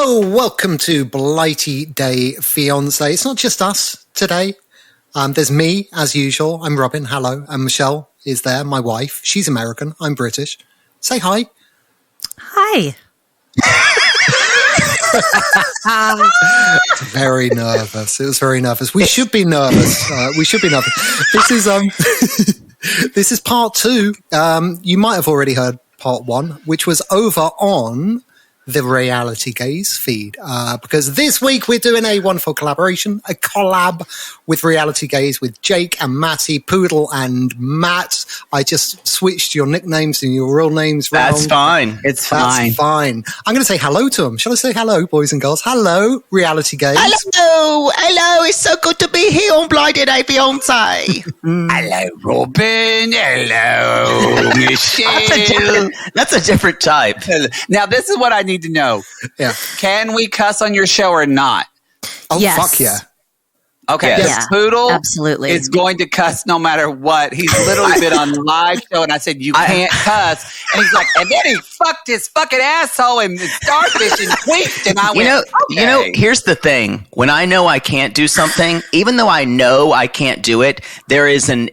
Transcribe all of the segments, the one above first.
Hello, welcome to Blighty Day Fiance. It's not just us today. There's me, as usual. I'm Robin, hello. And Michelle is there, my wife. She's American, I'm British. Say hi. Hi. Very nervous. It was very nervous. We should be nervous. This is this is part 2. You might have already heard part 1, which was over on the Reality Gaze feed, because this week we're doing a wonderful collaboration, a collab with Reality Gaze with Jake and Matty, Poodle and Matt. I just switched your nicknames and your real names round. That's fine. That's fine. I'm going to say hello to them. Shall I say hello, boys and girls? Hello, Reality Gaze. Hello. It's so good to be here on Blighty Day Fiance. Hello, Robin. Hello, Michelle. That's a different type. Now, this is what I need to know. Yeah. Can we cuss on your show or not? Oh, yes. Fuck yeah. Okay, yes. Poodle absolutely is going to cuss no matter what. He's literally been on the live show, and I said, you can't cuss. And he's like, and then he fucked his fucking asshole and starfish and tweaked. And I went, here's the thing. When I know I can't do something, even though I know I can't do it, there is an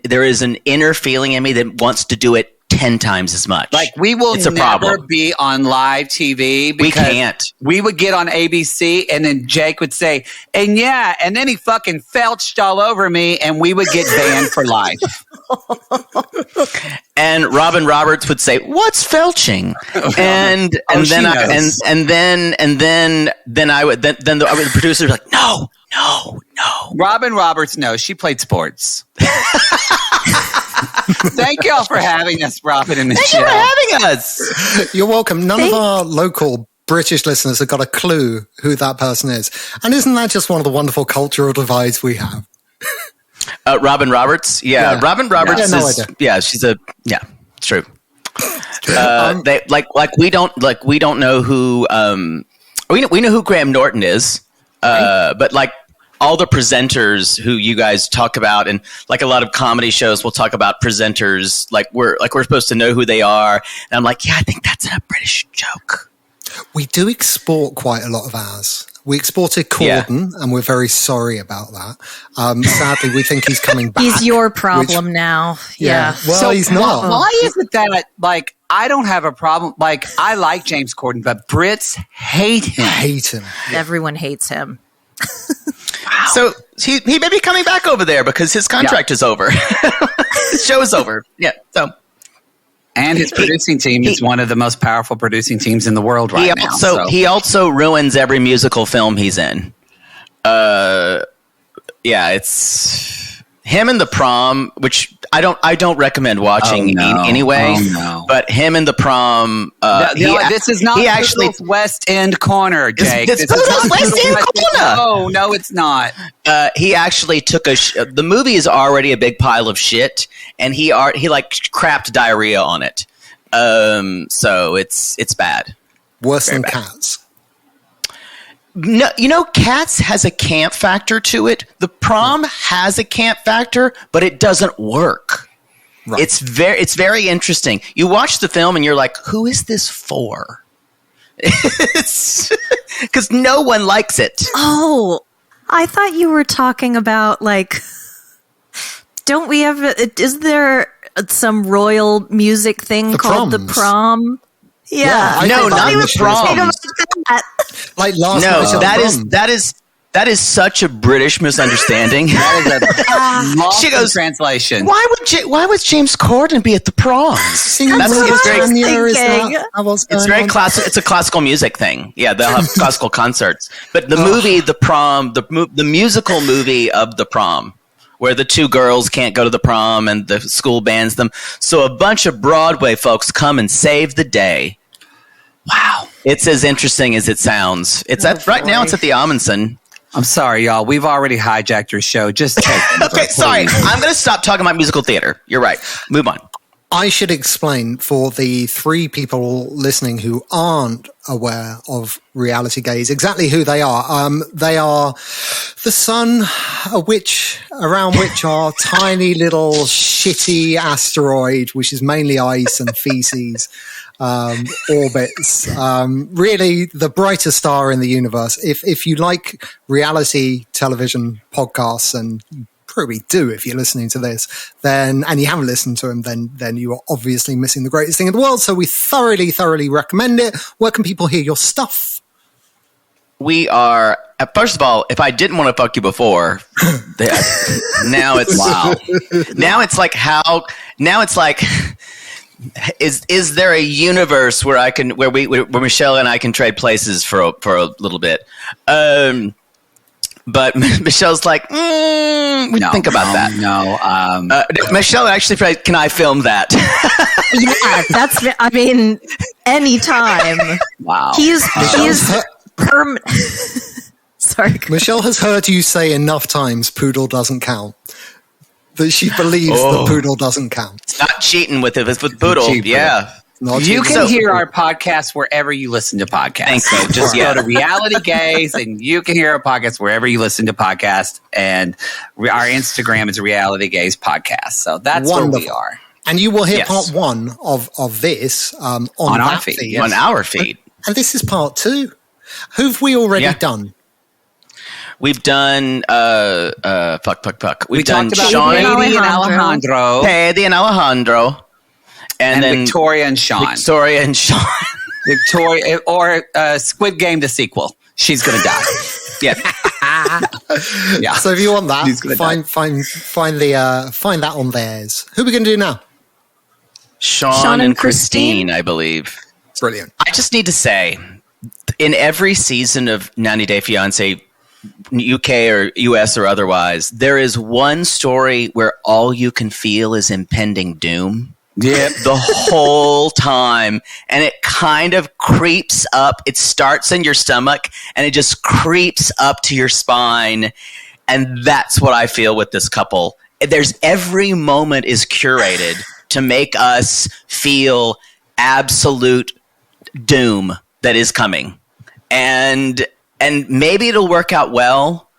inner feeling in me that wants to do it 10 times as much. Like, we will never be on live TV. We can't. We would get on ABC, and then Jake would say, and then he fucking felched all over me, and we would get banned for life. And Robin Roberts would say, "What's felching?" And then the producer was like, "No." Robin Roberts knows. She played sports. Thank y'all for having us, Robin, and Michelle. Thank you for having us. You're welcome. None of our local British listeners have got a clue who that person is. And isn't that just one of the wonderful cultural divides we have? Robin Roberts? Yeah. Robin Roberts she's it's true. We don't know who, we know who Graham Norton is, but like, all the presenters who you guys talk about, and like a lot of comedy shows will talk about presenters, like we're supposed to know who they are. And I'm like, yeah, I think that's a British joke. We do export quite a lot of ours. We exported Corden, and we're very sorry about that. Sadly, we think he's coming back. He's your problem now. Yeah. Well, so he's not. Why is it that, like, I don't have a problem. Like, I like James Corden, but Brits hate him. Everyone hates him. Wow. So he may be coming back over there because his contract is over. His show is over. Yeah. So, and his producing team is one of the most powerful producing teams in the world right now. He also ruins every musical film he's in. It's him in The Prom, which I don't recommend watching anyway. But him in The Prom. This is not Poodle's West End Corner, Jake. It's Poodle's West End Corner. No, it's not. He actually took the movie is already a big pile of shit, and he like crapped diarrhea on it. So it's bad. Worse than Cats. No, Cats has a camp factor to it. The Prom has a camp factor, but it doesn't work. Right. It's very interesting. You watch the film and you're like, who is this for? Because no one likes it. Oh, I thought you were talking about, like, don't we have, is there some royal music thing called The Prom? Yeah. No, not The Prom. Like last that is such a British misunderstanding. That is a lost translation. Why would James Corden be at the Proms? It's very classic. It's a classical music thing. Yeah, they'll have classical concerts. But the movie, The Prom, the musical movie of The Prom, where the two girls can't go to the prom and the school bans them, so a bunch of Broadway folks come and save the day. Wow. It's as interesting as it sounds. Right now it's at the Amundsen. I'm sorry, y'all. We've already hijacked your show. Just take it. Okay, sorry. I'm going to stop talking about musical theater. You're right. Move on. I should explain for the 3 people listening who aren't aware of Reality Gaze exactly who they are. They are The sun, around which are tiny little shitty asteroid, which is mainly ice and feces, orbits. Really the brightest star in the universe. If you like reality television podcasts, and you probably do if you're listening to this, and you haven't listened to them, then you are obviously missing the greatest thing in the world. So we thoroughly recommend it. Where can people hear your stuff? We are, first of all, if I didn't want to fuck you before, now it's wow. Now it's like is there a universe where where Michelle and I can trade places for a little bit? But Michelle's like, think about that. No. Michelle, actually, can I film that? Yeah, anytime. Wow. He's permanent. Sorry. Michelle has heard you say enough times poodle doesn't count that she believes the poodle doesn't count. Not cheating with it. It's with poodle. Yeah. You can hear our podcast wherever you listen to podcasts. Thank you. Just go to Reality Gaze, and you can hear our podcast wherever you listen to podcasts. And our Instagram is Reality Gaze Podcast. So that's wonderful. Where we are. And you will hear part 1 of this on our feed. Yes. On our feed. And this is part 2. Who've we already done? We've done fuck. We've done Sean and Alejandro. Teddy and Alejandro. And then Victoria and Sean. Victoria, or Squid Game, the sequel. She's going to die. Yeah. So if you want that, find that on theirs. Who are we going to do now? Sean and Christine, I believe. Brilliant. I just need to say, in every season of 90 Day Fiance, UK or US or otherwise, there is one story where all you can feel is impending doom. Yeah, the whole time, and it kind of creeps up. It starts in your stomach, and it just creeps up to your spine, and that's what I feel with this couple. There's every moment is curated to make us feel absolute doom that is coming, and maybe it'll work out well,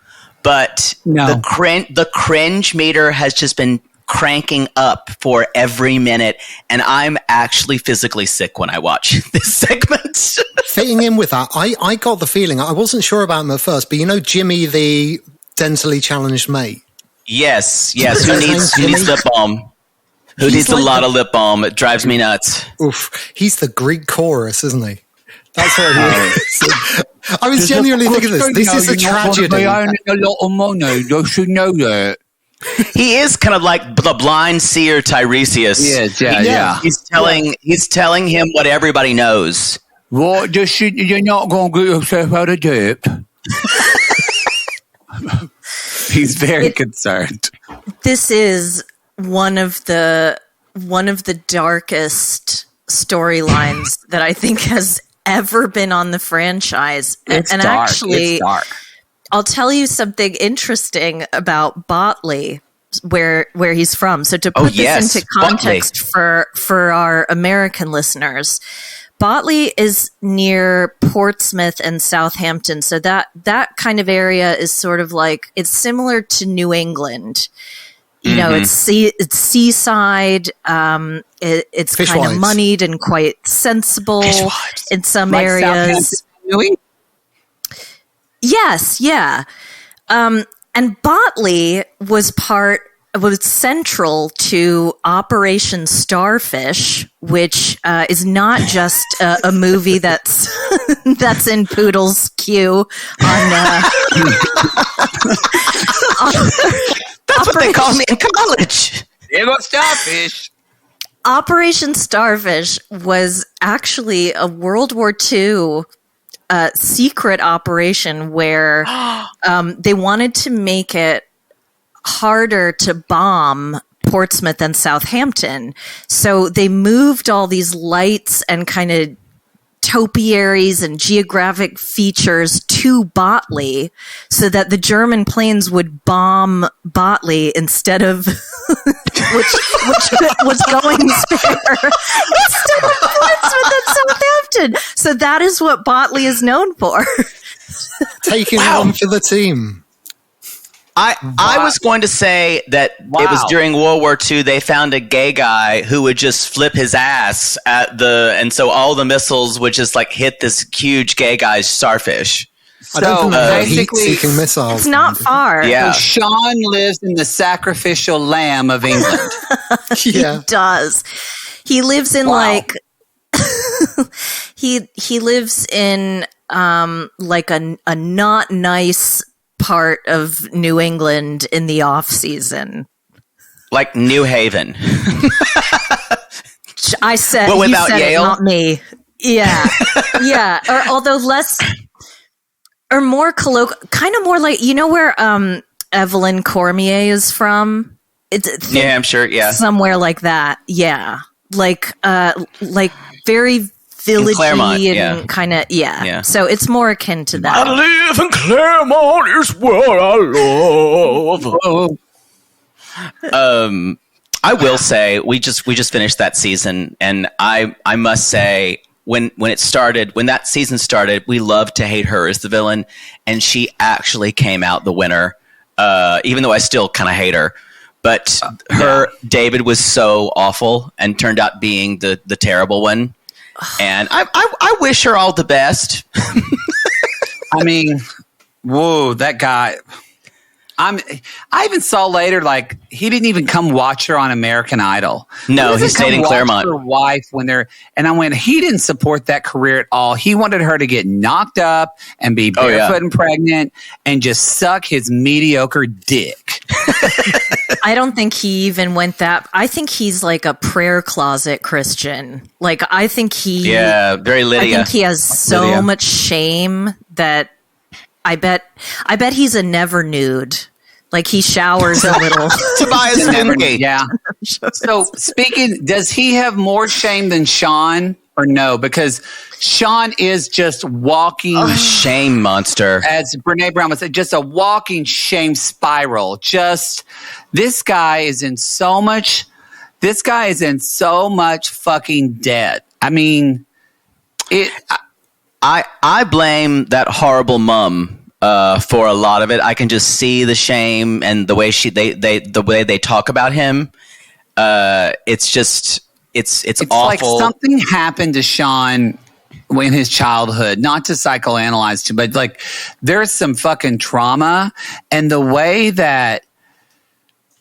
but the cringe meter has just been cranking up for every minute, and I'm actually physically sick when I watch this segment. Fitting in with that, I got the feeling, I wasn't sure about him at first, but you know Jimmy, the dentally challenged mate? Yes. Who needs lip balm? Who needs a lot of lip balm? It drives me nuts. Oof. He's the Greek chorus, isn't he? That's what he is. I was genuinely thinking this is a tragedy. I own a lot of money. You should know that. He is kind of like the blind seer Tiresias. Yeah. He's telling him what everybody knows. What? You're not going to get yourself out of debt. He's very concerned. This is one of the darkest storylines that I think has ever been on the franchise. It's dark. Actually, it's dark. I'll tell you something interesting about Botley, where he's from. So to put this into context for our American listeners, Botley is near Portsmouth and Southampton. So that kind of area is sort of like, it's similar to New England. You know, it's seaside. It's kind of moneyed and quite sensible in some areas. Yes, yeah. And Botley was central to Operation Starfish, which is not just a movie that's in Poodle's queue on. That's what they call me in college. There goes Starfish. Operation Starfish was actually a World War II secret operation where they wanted to make it harder to bomb Portsmouth and Southampton. So they moved all these lights and kind of topiaries and geographic features to Botley so that the German planes would bomb Botley instead of which was going spare instead of Portsmouth and Southampton. So that is what Botley is known for. Taking one for the team. I was going to say that it was during World War II. They found a gay guy who would just flip his ass and so all the missiles would just like hit this huge gay guy's starfish. So basically, heat-seeking missiles. It's not far. Yeah, so Sean lives in the sacrificial lamb of England. He does. He lives in like he lives in like a not nice part of New England in the off season, like New Haven. I said, but without you said Yale? It, not me. Yeah, yeah. Or although less, or more colloquial, kind of more like where Evelyn Cormier is from. Yeah, I'm sure. Yeah, somewhere like that. Yeah, like very villagey and kind of yeah. So it's more akin to that. I live in Claremont is where I love. I will say we just finished that season, and I must say when that season started, we loved to hate her as the villain, and she actually came out the winner. Even though I still kind of hate her, but David was so awful and turned out being the terrible one. And I wish her all the best. I mean, whoa, that guy. I even saw later, like, he didn't even come watch her on American Idol. No, he stayed in Claremont. Her wife and I went, he didn't support that career at all. He wanted her to get knocked up and be barefoot and pregnant and just suck his mediocre dick. I don't think he even went that. I think he's like a prayer closet Christian. Like, I think very Lydia. I think he has so much shame that I bet he's a never nude. Like, he showers a little. Tobias Finke. Yeah. So speaking, does he have more shame than Sean or no? Because Sean is just walking shame monster. As Brene Brown would say, just a walking shame spiral. Just this guy is in so much fucking debt. I mean, I blame that horrible mum for a lot of it. I can just see the shame and the way the way they talk about him. It's awful. Like something happened to Sean in his childhood, not to psychoanalyze too, but like there's some fucking trauma, and the way that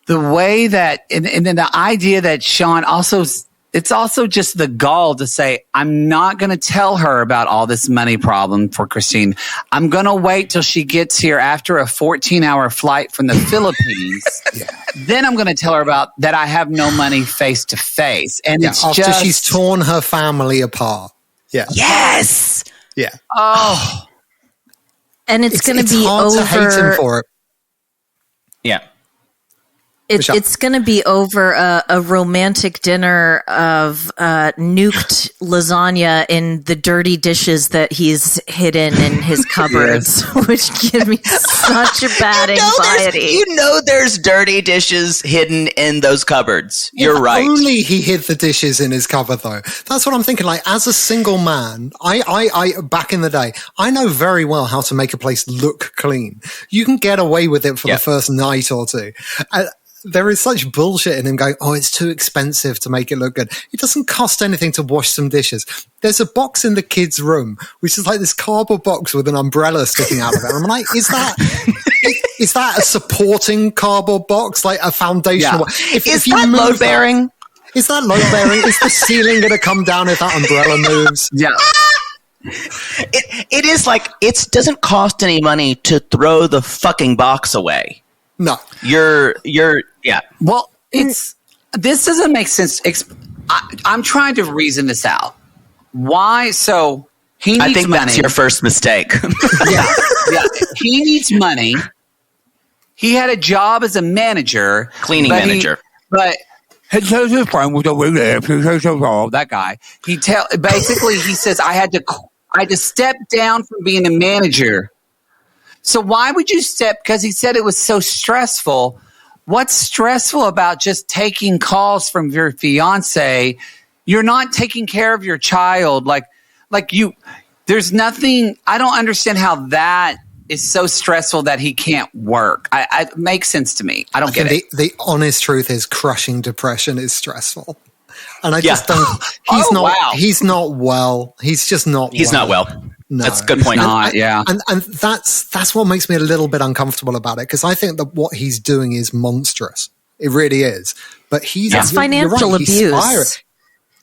and then the idea that Sean also. It's also just the gall to say, I'm not going to tell her about all this money problem for Christine. I'm going to wait till she gets here after a 14-hour flight from the Philippines. Then I'm going to tell her about that I have no money face to face. And it's after just... she's torn her family apart. Yeah. Yes! Yeah. Oh. And it's going to be hard over... to hate him for it. Yeah. It's going to be over a romantic dinner of nuked lasagna in the dirty dishes that he's hidden in his cupboards, which give me such a bad anxiety. There's dirty dishes hidden in those cupboards. You're right. Only he hid the dishes in his cupboard, though. That's what I'm thinking. Like, as a single man, I back in the day, I know very well how to make a place look clean. You can get away with it for the first night or two. There is such bullshit in him going, it's too expensive to make it look good. It doesn't cost anything to wash some dishes. There's a box in the kids' room, which is like this cardboard box with an umbrella sticking out of it. And I'm like, is that a supporting cardboard box? Like a foundational? Yeah. Is that load bearing? Is that load bearing? Is the ceiling going to come down if that umbrella moves? Yeah. It is like, it doesn't cost any money to throw the fucking box away. No. You're Well, this doesn't make sense. I'm trying to reason this out. Why? So he needs money. I think that's your first mistake. Yeah. He needs money. He had a job as a manager. Cleaning manager. But that guy. Basically he says I had to step down from being a manager. So why would you step? Because he said it was so stressful. What's stressful about just taking calls from your fiance? You're not taking care of your child. Like you, there's nothing. I don't understand how that is so stressful that he can't work. It makes sense to me. I don't get it. The honest truth is crushing depression is stressful. And I just don't, he's not well. He's just not He's well. not well. No, that's a good point. And that's what makes me a little bit uncomfortable about it, because I think that what he's doing is monstrous. It really is. But it's financial abuse.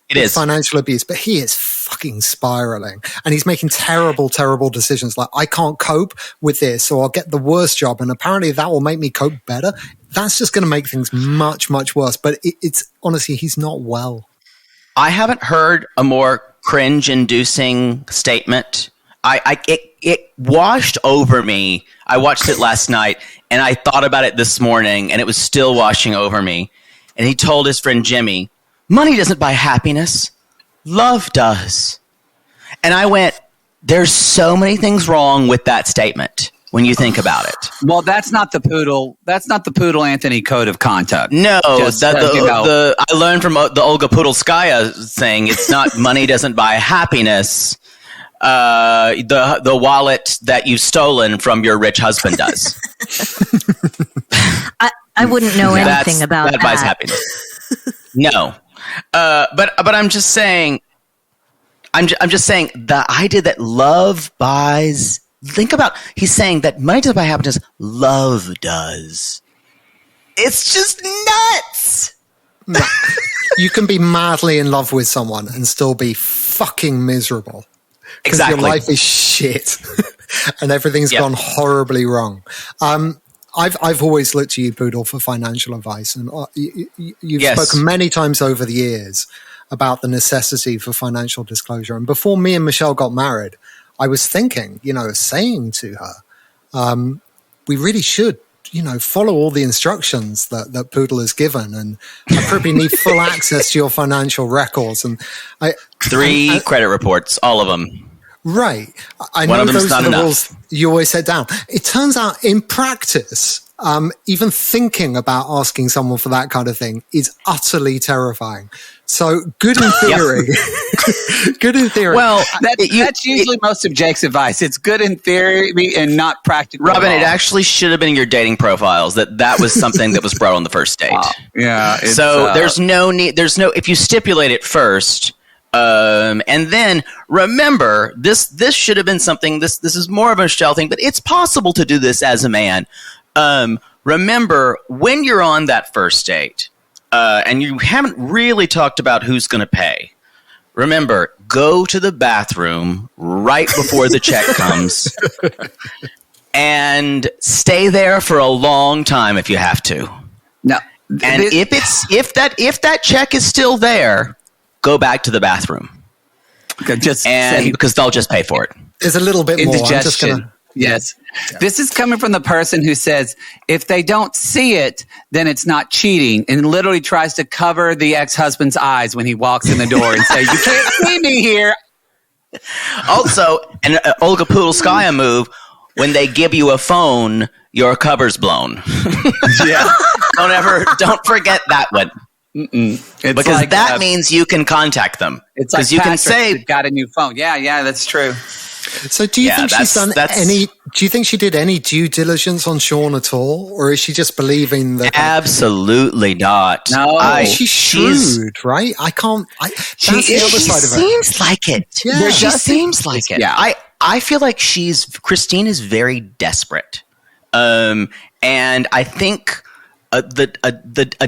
It's financial abuse, but he is fucking spiraling, and he's making terrible, terrible decisions. Like, I can't cope with this, so I'll get the worst job, and apparently that will make me cope better. That's just going to make things much, much worse. But it's honestly, he's not well. I haven't heard a more cringe-inducing statement. It washed over me. I watched it last night, and I thought about it this morning, and it was still washing over me. And he told his friend Jimmy, "Money doesn't buy happiness. Love does." And I went, there's so many things wrong with that statement when you think about it. Well, that's not the poodle. That's not the Poodle Anthony code of conduct. No, I learned from the Olga Poodleskaya thing. It's not money doesn't buy happiness. The wallet that you've stolen from your rich husband does. I wouldn't know anything about that. That buys happiness. No. But I'm just saying, the idea that love buys. Think about, he's saying that money doesn't buy happiness, love does. It's just nuts. No. You can be madly in love with someone and still be fucking miserable. Because your life is shit and everything's gone horribly wrong. I've always looked to you, Poodle, for financial advice, and you've spoken many times over the years about the necessity for financial disclosure. And before me and Michelle got married, I was thinking, saying to her, we really should, follow all the instructions that Poodle has given, and I probably need full access to your financial records. And three credit reports, all of them. Right. I know those are the rules you always set down. It turns out in practice, even thinking about asking someone for that kind of thing is utterly terrifying. So good in theory. Good in theory. Well, that's usually most of Jake's advice. It's good in theory and not practical. Robin, it actually should have been in your dating profiles that was something that was brought on the first date. Yeah. So there's no need. If you stipulate it first. And then remember, this should have been something. This is more of a Michelle thing, but it's possible to do this as a man. Remember, when you're on that first date, and you haven't really talked about who's going to pay. Remember, go to the bathroom right before the check comes, and stay there for a long time if you have to. No, and if that check is still there, go back to the bathroom. Because they'll just pay for it. There's a little bit indigestion. Yes. Yeah. This is coming from the person who says, if they don't see it, then it's not cheating, and literally tries to cover the ex-husband's eyes when he walks in the door and say, "You can't see me here." Also, an Olga Poodleskaya move, when they give you a phone, your cover's blown. Yeah. Don't forget that one. Because like, that means you can contact them. It's like you can say, "Got a new phone." Yeah, that's true. So, do you think she's done any? Do you think she did any due diligence on Sean at all, or is she just believing that? Absolutely not. No, she's shrewd, right? I can't. That's the other side of it. She seems like it. Yeah, she seems like it. Yeah, I feel like Christine is very desperate, and I think a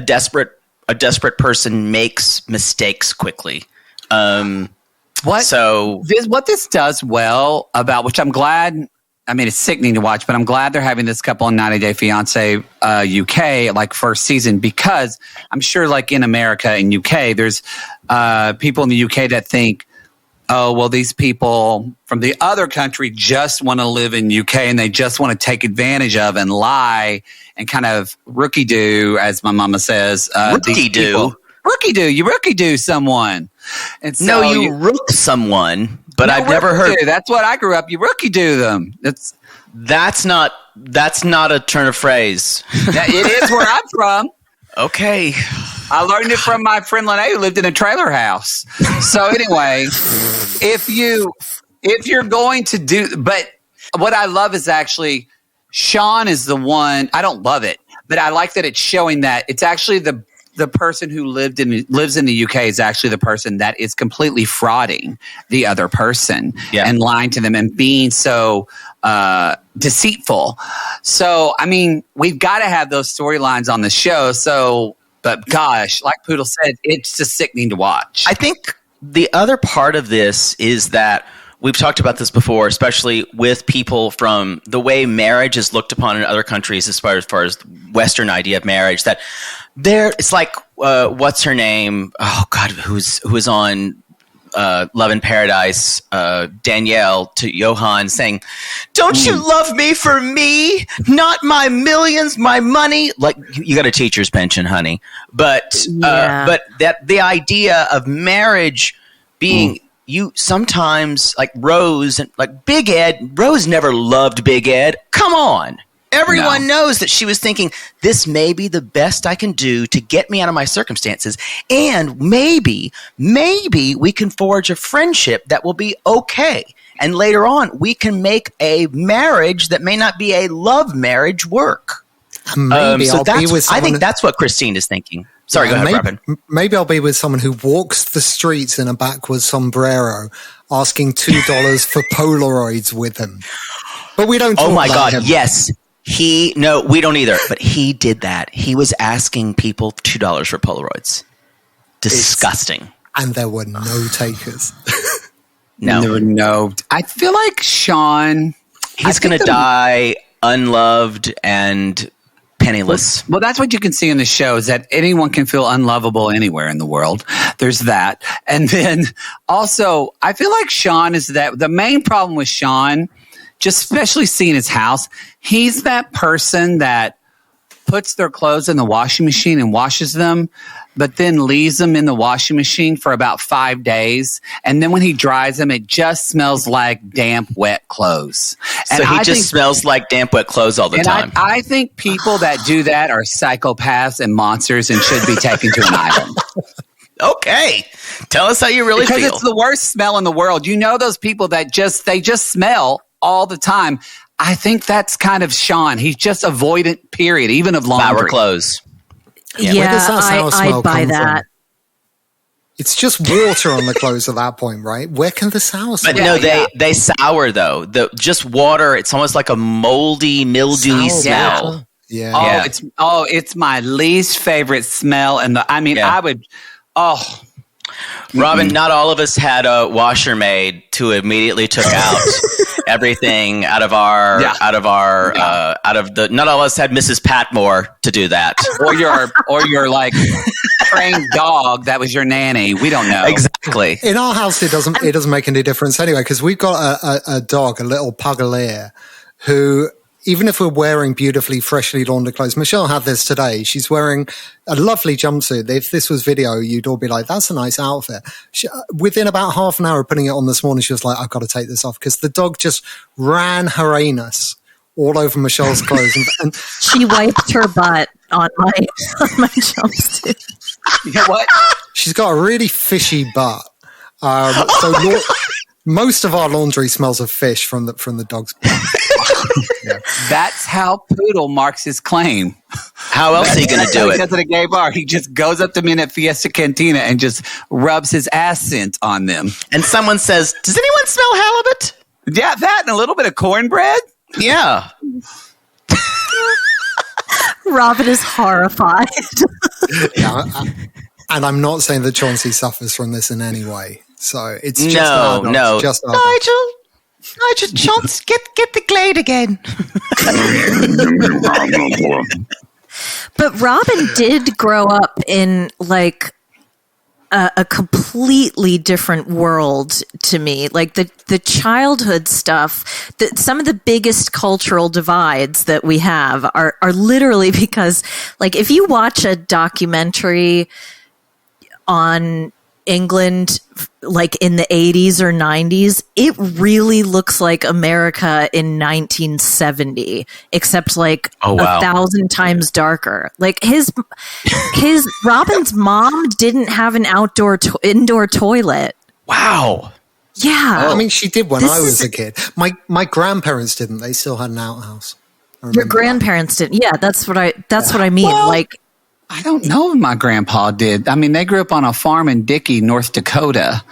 desperate person makes mistakes quickly. What this does well about, which I'm glad, I mean, it's sickening to watch, but I'm glad they're having this couple on 90 Day Fiance UK, like first season, because I'm sure like in America and UK, there's people in the UK that think, oh, well, these people from the other country just want to live in UK and they just want to take advantage of and lie and kind of rookie-do, as my mama says. Rookie-do? Rookie-do. You rookie-do someone. And so no, you rook someone, but I've never heard. That's what I grew up. You rookie-do them. That's not a turn of phrase. It is where I'm from. Okay. I learned it from my friend Lene, who lived in a trailer house. So anyway, if you're going to do, but what I love is actually Sean is the one. I don't love it, but I like that it's showing that it's actually the person who lives in the UK is actually the person that is completely frauding the other person and lying to them and being so deceitful. So, I mean, we've got to have those storylines on the show. So, but gosh, like Poodle said, it's just sickening to watch. I think the other part of this is that we've talked about this before, especially with people from the way marriage is looked upon in other countries as far as Western idea of marriage, that it's like, what's her name? Oh God, who was on Love in Paradise, Danielle to Johan saying, "Don't you love me for me, not my millions, my money?" Like, you got a teacher's pension, honey. But that the idea of marriage being you sometimes, like Rose and like Big Ed, Rose never loved Big Ed. Come on. Everyone knows that she was thinking, this may be the best I can do to get me out of my circumstances. And maybe we can forge a friendship that will be okay. And later on, we can make a marriage that may not be a love marriage work. I think that's what Christine is thinking. Sorry, go ahead, Robin. Maybe I'll be with someone who walks the streets in a backwards sombrero asking $2 for Polaroids with him. But we don't talk about him. Oh my God, yes. No, we don't either. But he did that. He was asking people $2 for Polaroids. Disgusting. And there were no takers. No. There were no. I feel like Sean. He's going to die unloved and penniless. Well, that's what you can see in the show is that anyone can feel unlovable anywhere in the world. There's that. And then also, I feel like Sean is that the main problem with Sean, just especially seeing his house, he's that person that puts their clothes in the washing machine and washes them, but then leaves them in the washing machine for about 5 days. And then when he dries them, it just smells like damp, wet clothes. So he just smells like damp, wet clothes all the time. I think people that do that are psychopaths and monsters and should be taken to an island. Okay. Tell us how you really feel. Because it's the worst smell in the world. You know those people that they just smell all the time. I think that's kind of Sean. He's just avoidant, period, even of laundry. Sour clothes. Yeah, I buy that. It's just water on the clothes at that point, right? Where can the sour smell? But they sour, though. Just water, it's almost like a moldy, mildewy smell. Yeah. It's my least favorite smell. And I would, Robin, not all of us had a washer made to immediately took out everything not all of us had Mrs. Patmore to do that. or your like trained dog that was your nanny. We don't know. Exactly. In our house, it doesn't make any difference anyway, because we've got a dog, a little Pugalier, who, even if we're wearing beautifully, freshly laundered clothes, Michelle had this today. She's wearing a lovely jumpsuit. If this was video, you'd all be like, that's a nice outfit. Within about half an hour of putting it on this morning, she was like, I've got to take this off, because the dog just ran her anus all over Michelle's clothes. And she wiped her butt on my jumpsuit. You know what? She's got a really fishy butt. Most of our laundry smells of fish from the dog's butt. Yeah. That's how Poodle marks his claim. How else are you going to do it? He does it at a gay bar. He just goes up to men at Fiesta Cantina and just rubs his ass scent on them. And someone says, does anyone smell halibut? Yeah, that and a little bit of cornbread. Yeah. Robin is horrified. Yeah, and I'm not saying that Chauncey suffers from this in any way. So it's just no. Just Nigel, Chauncey, get the Glade again. But Robin did grow up in like a completely different world to me. Like the childhood stuff, some of the biggest cultural divides that we have are literally because, like, if you watch a documentary on England, like in the 80s or 90s, it really looks like America in 1970, except like 1,000 times darker. Like his Robin's mom didn't have an indoor toilet. Wow. Yeah. I mean, she did when I was a kid. My grandparents didn't. They still had an outhouse. Your grandparents didn't. Yeah, that's what I mean. Well, like, I don't know if my grandpa did. I mean, they grew up on a farm in Dickey, North Dakota.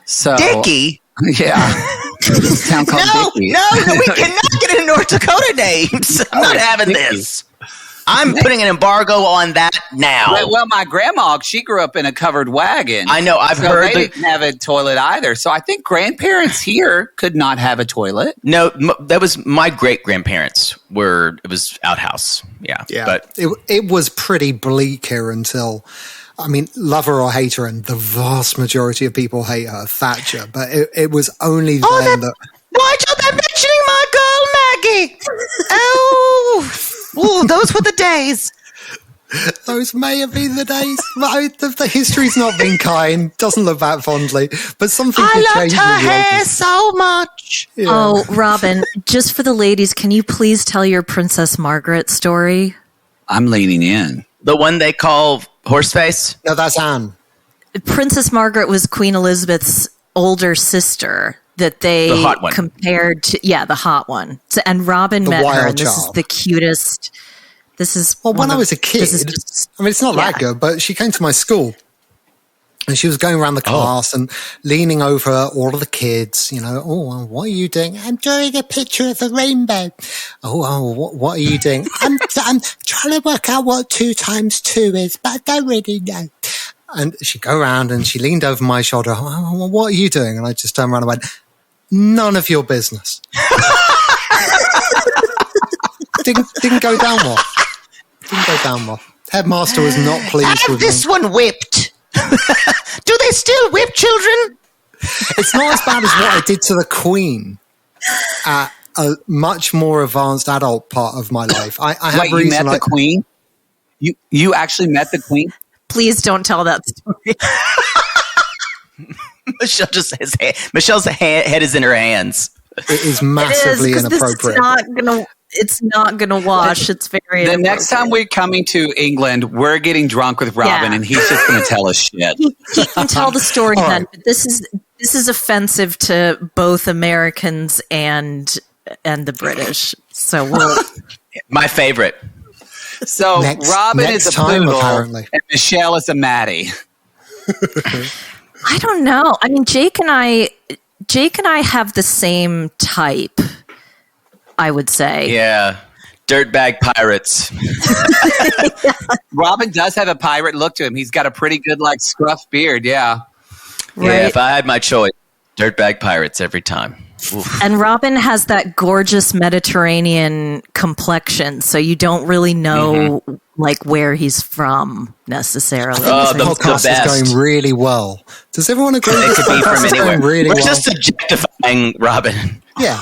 So Dickey? Yeah. It's a town called Dickey. No, we cannot get into North Dakota names. I'm not having this. I'm putting an embargo on that now. Well, my grandma, she grew up in a covered wagon. I know. I've heard they didn't have a toilet either. So I think grandparents here could not have a toilet. No, that was my great grandparents. It was outhouse. Yeah. But it was pretty bleak here until, I mean, love her or hate her, and the vast majority of people hate her, Thatcher. But it was only then that. Why are they mentioning my girl Maggie? Oh, those were the days. Those may have been the days. The history's not been kind. Doesn't look that fondly. But something could change. I loved her hair so much. Yeah. Oh, Robin, just for the ladies, can you please tell your Princess Margaret story? I'm leaning in. The one they call Horseface? No, that's Anne. Princess Margaret was Queen Elizabeth's older sister that they compared to. Yeah, the hot one. So, and Robin met her, and this is the cutest. This is when I was a kid. I mean, it's not that good, but she came to my school, and she was going around the class and leaning over all of the kids. You know, what are you doing? I'm drawing a picture of the rainbow. What are you doing? I'm trying to work out what 2 times 2 is, but I don't really know. And she'd go around and she leaned over my shoulder. What are you doing? And I just turned around and went, none of your business. Didn't go down well. Didn't go down well. Headmaster was not pleased with this one whipped. Do they still whip children? It's not as bad as what I did to the Queen at a much more advanced adult part of my life. I have Wait, you met the Queen? You actually met the Queen? Please don't tell that story. Michelle's head is in her hands. It is massively inappropriate. It's not gonna wash. It's very. The next time we're coming to England, we're getting drunk with Robin, and he's just gonna tell us shit. He can tell the story then, but this is offensive to both Americans and the British. So my favorite. So Robin is a poodle, apparently. And Michelle is a Maddie. I don't know. I mean, Jake and I have the same type, I would say. Yeah. Dirtbag pirates. Robin does have a pirate look to him. He's got a pretty good, scruff beard. Yeah. Right? Yeah, if I had my choice, dirtbag pirates every time. Oof. And Robin has that gorgeous Mediterranean complexion, so you don't really know where he's from necessarily. Oh, the podcast is going really well. Does everyone agree? It could be from anywhere. Really We're just objectifying Robin. Yeah.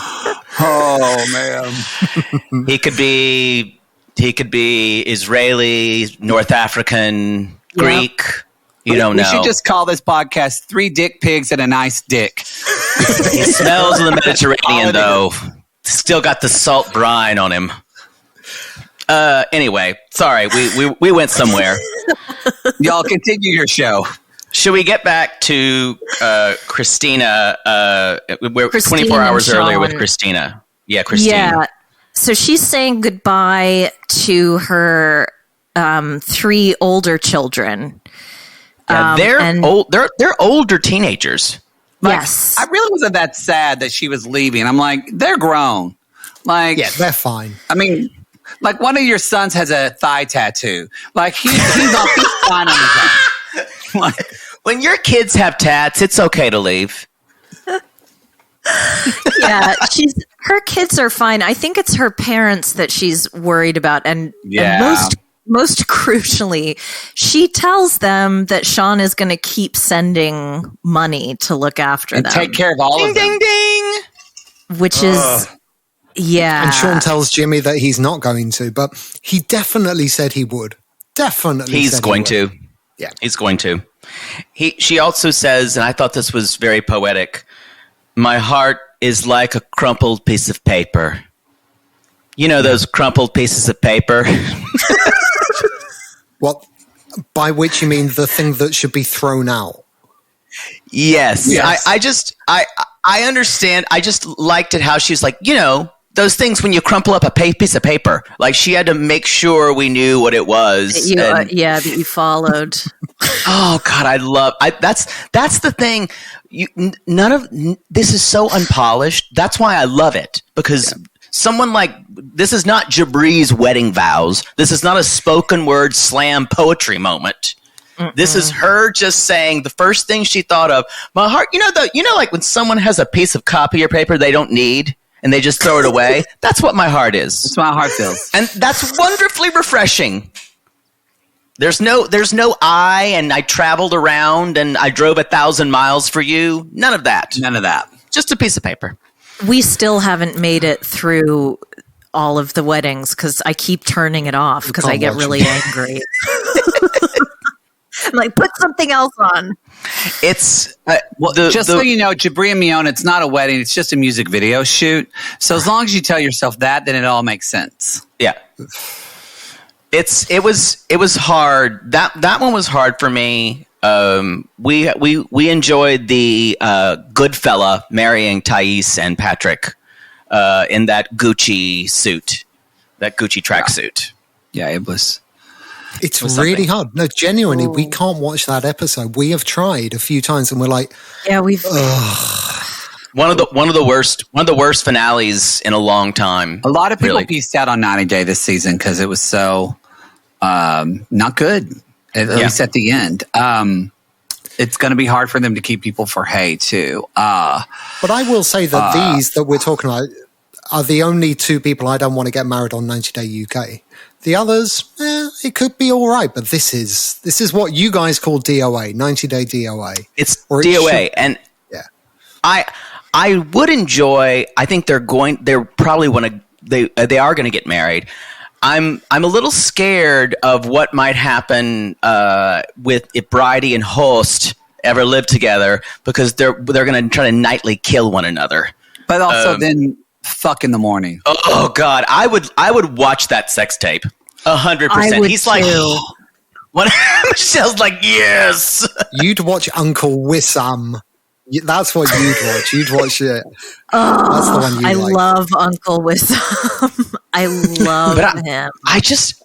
Oh man. He could be Israeli, North African, Greek. You don't know. We should just call this podcast 3 Dick Pigs and a Nice Dick. He smells of the Mediterranean, though. Still got the salt brine on him. Anyway, sorry, we went somewhere. Y'all continue your show. Should we get back to Christina? We're Christine 24 hours Sean. earlier with Christina. Yeah, Christine. Yeah. So she's saying goodbye to her 3 older children. Yeah, they're old. They're older teenagers. Yes. I really wasn't that sad that she was leaving. I'm like, they're grown. Yeah, they're fine. I mean, one of your sons has a thigh tattoo. He's fine on his own. When your kids have tats, it's okay to leave. Yeah, her kids are fine. I think it's her parents that she's worried about, and most crucially, she tells them that Sean is going to keep sending money to look after them. And take care of all of them. Ding, ding, ding. Which is, yeah. And Sean tells Jimmy that he's not going to, but he definitely said he would. Definitely He's going to. Yeah. He's going to. She also says, and I thought this was very poetic, my heart is like a crumpled piece of paper. You know those crumpled pieces of paper? What? By which you mean the thing that should be thrown out? Yes. I I understand. I just liked it how she's like, those things when you crumple up a piece of paper. Like she had to make sure we knew what it was. That you followed. Oh God, that's the thing. None of this is so unpolished. That's why I love it, because someone like this is not Jabri's wedding vows. This is not a spoken word slam poetry moment. Mm-mm. This is her just saying the first thing she thought of. My heart, like when someone has a piece of copier paper they don't need and they just throw it away. That's what my heart is. That's what my heart feels, and that's wonderfully refreshing. There's no I, and I traveled around and I drove 1,000 miles for you. None of that. Just a piece of paper. We still haven't made it through all of the weddings because I keep turning it off because I get really angry. I'm like, put something else on. It's so you know, Jabri and Miona, it's not a wedding; it's just a music video shoot. So as long as you tell yourself that, then it all makes sense. Yeah. It was hard. That one was hard for me. We enjoyed the good fella marrying Thais and Patrick in that Gucci suit, that Gucci tracksuit. Yeah, it was. It's really hard. No, genuinely, we can't watch that episode. We have tried a few times, and we're like, we've. One of the worst finales in a long time. A lot of people pieced out on 90 Day this season because it was so not good. At least at the end. It's going to be hard for them to keep people for hay too. But I will say that these that we're talking about are the only two people I don't want to get married on 90 Day UK. The others, it could be all right, but this is what you guys call DOA, 90 Day DOA. It's DOA, and I would enjoy. I think they are going to get married. I'm a little scared of what might happen with if Bridie and Host ever live together, because they're going to try to nightly kill one another. But also then fuck in the morning. Oh God, I would watch that sex tape 100%. He's like, when Michelle's like, yes. You'd watch Uncle Wissam. That's what you'd watch. You'd watch it. Oh, that's the one you like. Love Uncle Wissam. I love him.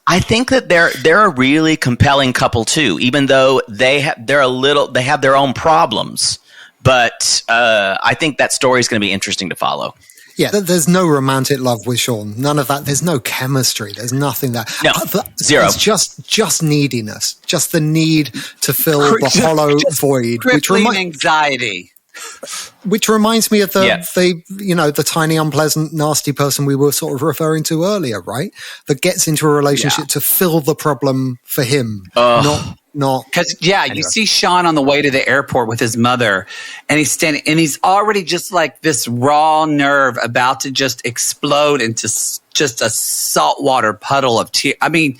I think that they're a really compelling couple too, even though they have their own problems. But I think that story is going to be interesting to follow. Yeah, there's no romantic love with Sean. None of that. There's no chemistry. There's nothing that. No, zero. It's just neediness. Just the need to fill the hollow void. Crippling anxiety. Which reminds me of the tiny, unpleasant, nasty person we were sort of referring to earlier, right? That gets into a relationship to fill the problem for him, not because you see Sean on the way to the airport with his mother, and he's standing, and he's already just like this raw nerve about to just explode into just a saltwater puddle of tears. I mean,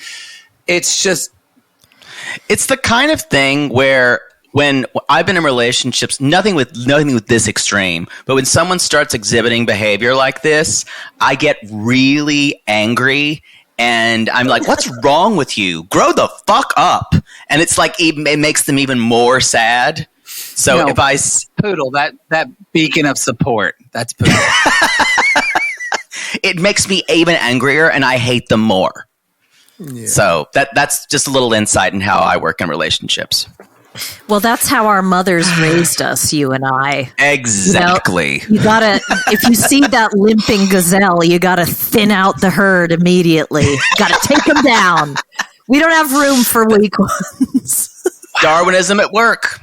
it's the kind of thing where. When I've been in relationships, nothing with this extreme, but when someone starts exhibiting behavior like this, I get really angry, and I'm like, "What's wrong with you? Grow the fuck up!" And it's like it makes them even more sad. So if I Poodle, that beacon of support, that's Poodle. It makes me even angrier, and I hate them more. Yeah. So that's just a little insight in how I work in relationships. Well, that's how our mothers raised us, you and I. Exactly. You gotta, if you see that limping gazelle, you gotta thin out the herd immediately. Gotta take them down. We don't have room for weak ones. Darwinism at work.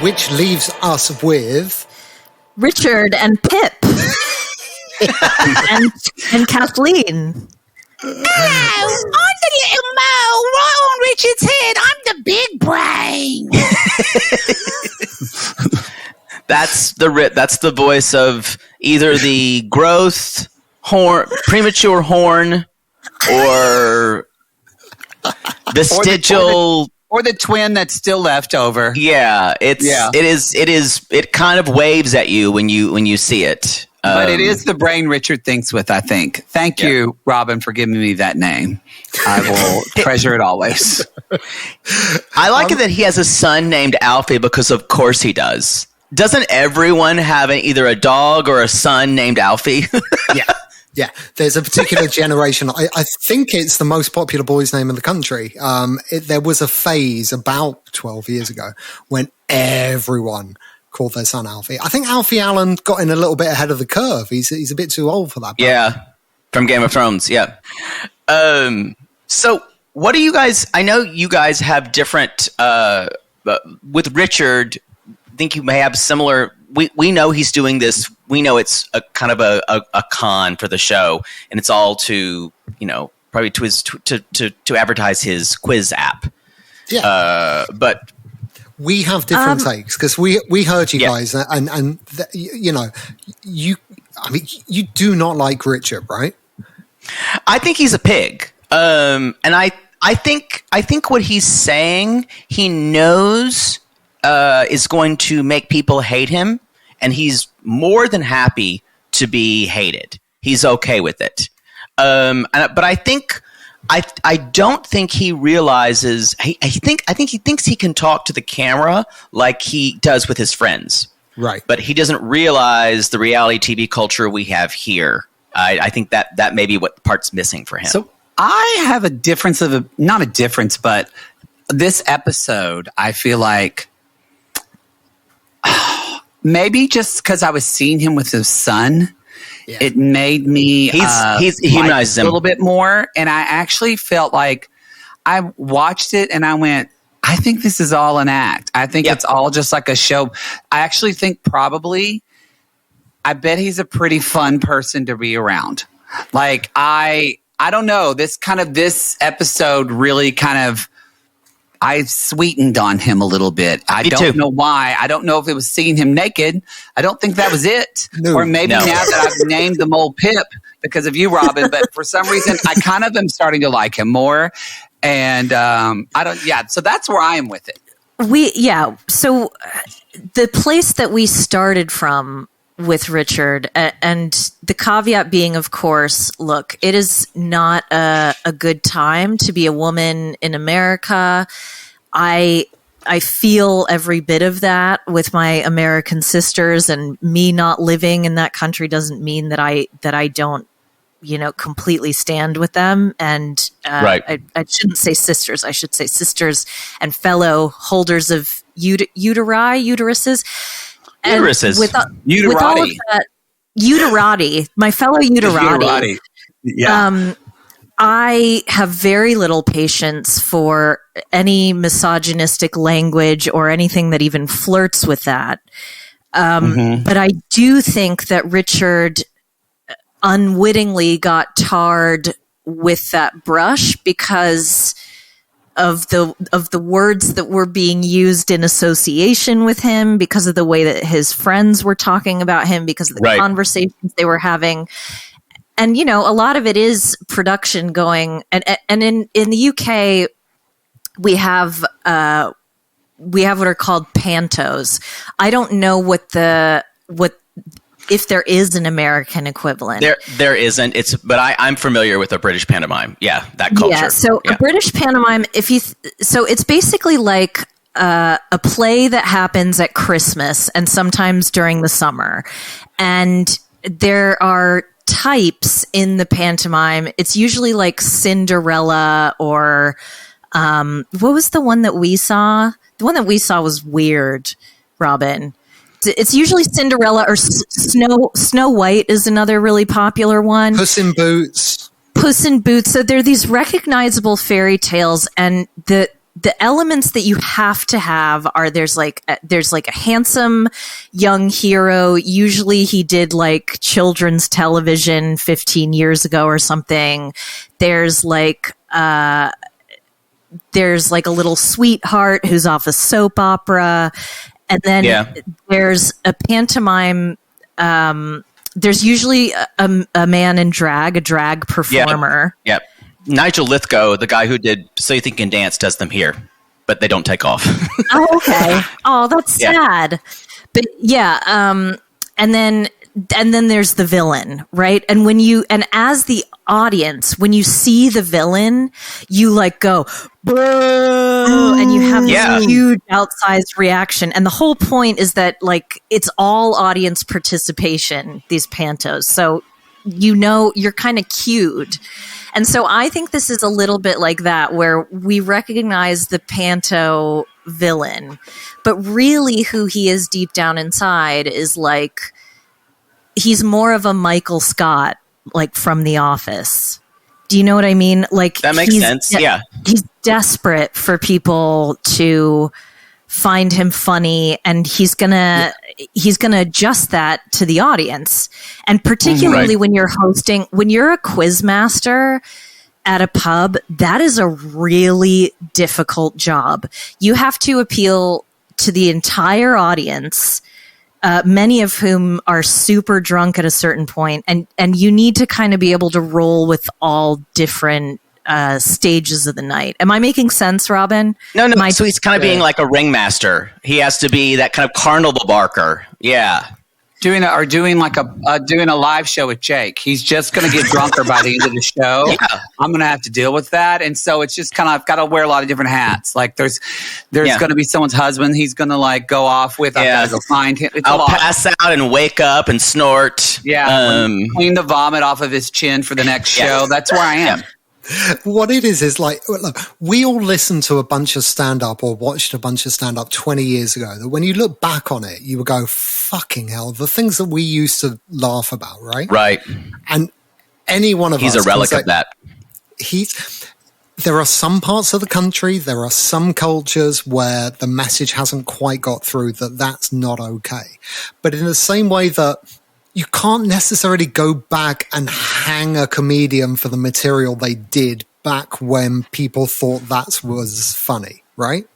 Which leaves us with Richard and Pip and Kathleen. Oh, I'm the little mole right on Richard's head. I'm the big brain. That's the voice of either the growth horn, premature horn, or vestigial. Or the twin that's still left over. Yeah, it kind of waves at you when you see it. But it is the brain Richard thinks with, I think. Thank you, Robin, for giving me that name. I will treasure it always. I like it that he has a son named Alfie because of course he does. Doesn't everyone have either a dog or a son named Alfie? Yeah. There's a particular generation. I think it's the most popular boy's name in the country. There was a phase about 12 years ago when everyone called their son Alfie. I think Alfie Allen got in a little bit ahead of the curve. He's a bit too old for that. Yeah, from Game of Thrones. Yeah. So what do you guys? I know you guys have different. With Richard, I think you may have similar. We know he's doing this. We know it's a kind of a con for the show, and it's all to probably to advertise his quiz app. Yeah. But we have different takes because we heard you guys, and you do not like Richard, right? I think he's a pig, and I think what he's saying, he knows is going to make people hate him, and he's more than happy to be hated. He's okay with it, but I think. I don't think he realizes. I think he thinks he can talk to the camera like he does with his friends, right? But he doesn't realize the reality TV culture we have here. I think that may be what part's missing for him. So I have a difference not a difference, but this episode, I feel like maybe just because I was seeing him with his son. Yeah. It made me he's humanized a little bit more, and I actually felt like I watched it and I went, I think this is all an act. I think it's all just like a show. I actually think I bet he's a pretty fun person to be around. Like I don't know, this episode really kind of I sweetened on him a little bit. I don't know why. I don't know if it was seeing him naked. I don't think that was it. Or maybe now that I've named the mole Pip because of you, Robin. But for some reason, I kind of am starting to like him more. And so that's where I am with it. So the place that we started from with Richard, and the caveat being, of course, look, it is not a good time to be a woman in America. I feel every bit of that with my American sisters, and me not living in that country doesn't mean that I don't, completely stand with them. And right. I shouldn't say sisters. I should say sisters and fellow holders of uteruses. Uteruses. With all of that, uterati, my fellow uterati. Yeah. I have very little patience for any misogynistic language or anything that even flirts with that. But I do think that Richard unwittingly got tarred with that brush because of the words that were being used in association with him, because of the way that his friends were talking about him, because of the conversations they were having. And, a lot of it is production going, and in the UK, we have what are called pantos. I don't know if there is an American equivalent. There isn't. But I'm familiar with a British pantomime. Yeah, that culture. Yeah, so a British pantomime, so it's basically like a play that happens at Christmas and sometimes during the summer. And there are types in the pantomime. It's usually like Cinderella or what was the one that we saw? The one that we saw was weird, Robin. It's usually Cinderella or Snow White is another really popular one. Puss in Boots. So they're these recognizable fairy tales, and the elements that you have to have are there's like a handsome young hero. Usually he did like children's television 15 years ago or something. There's like a little sweetheart who's off a soap opera. And then there's a pantomime. There's usually a man in drag, a drag performer. Yep. Nigel Lithgow, the guy who did So You Think You Can Dance, does them here, but they don't take off. Oh, okay. Oh, that's sad. But and then and then there's the villain, right? And as the audience, when you see the villain, you like go, boo, and you have this huge outsized reaction. And the whole point is that like it's all audience participation, these pantos. So you're kind of cued. And so I think this is a little bit like that, where we recognize the panto villain, but really who he is deep down inside is like, he's more of a Michael Scott, like from The Office. Do you know what I mean? Like that makes sense. Yeah. He's desperate for people to find him funny, and he's gonna adjust that to the audience. And particularly when you're a quiz master at a pub, that is a really difficult job. You have to appeal to the entire audience, many of whom are super drunk at a certain point, and you need to kind of be able to roll with all different stages of the night. Am I making sense, Robin? No. So he's kind of being like a ringmaster. He has to be that kind of carnival barker. Yeah. Doing a live show with Jake. He's just going to get drunker by the end of the show. Yeah. I'm going to have to deal with that. And so it's just kind of, I've got to wear a lot of different hats. Like there's going to be someone's husband he's going to like go off with. I've got to go find him. I'll pass out and wake up and snort. Yeah. Clean the vomit off of his chin for the next show. That's where I am. What it is like, look, we all listened to a bunch of stand-up or watched a bunch of stand-up 20 years ago that when you look back on it, you would go, fucking hell, the things that we used to laugh about, right? Right. And any one of us... He's a relic of that. There are some parts of the country, there are some cultures where the message hasn't quite got through that that's not okay. But in the same way that you can't necessarily go back and hang a comedian for the material they did back when people thought that was funny, right?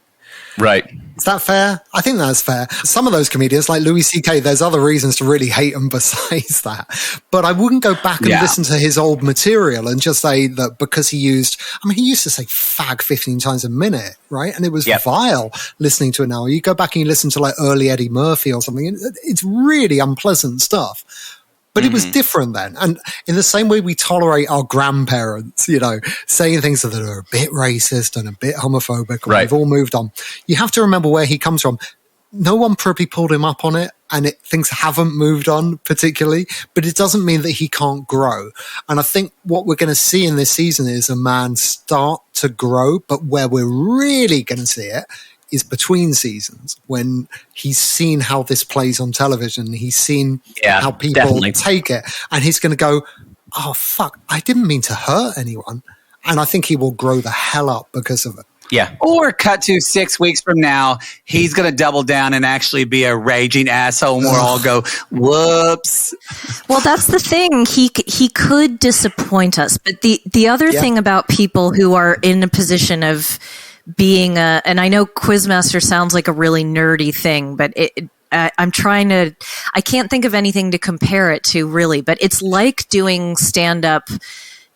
Right. Is that fair? I think that's fair. Some of those comedians, like Louis C.K., there's other reasons to really hate him besides that. But I wouldn't go back and listen to his old material and just say that because he used to say fag 15 times a minute, right? And it was vile listening to it now. You go back and you listen to like early Eddie Murphy or something, it's really unpleasant stuff. But it was different then. And in the same way we tolerate our grandparents, saying things that are a bit racist and a bit homophobic, and we've all moved on. You have to remember where he comes from. No one probably pulled him up on it, and things haven't moved on particularly, but it doesn't mean that he can't grow. And I think what we're going to see in this season is a man start to grow, but where we're really going to see it is between seasons, when he's seen how this plays on television. He's seen how people take it, and he's going to go, oh, fuck, I didn't mean to hurt anyone. And I think he will grow the hell up because of it. Yeah. Or cut to 6 weeks from now, he's going to double down and actually be a raging asshole, and we'll all go, whoops. Well, that's the thing. He could disappoint us. But the other thing about people who are in a position of being and I know Quizmaster sounds like a really nerdy thing, but I can't think of anything to compare it to really, but it's like doing stand-up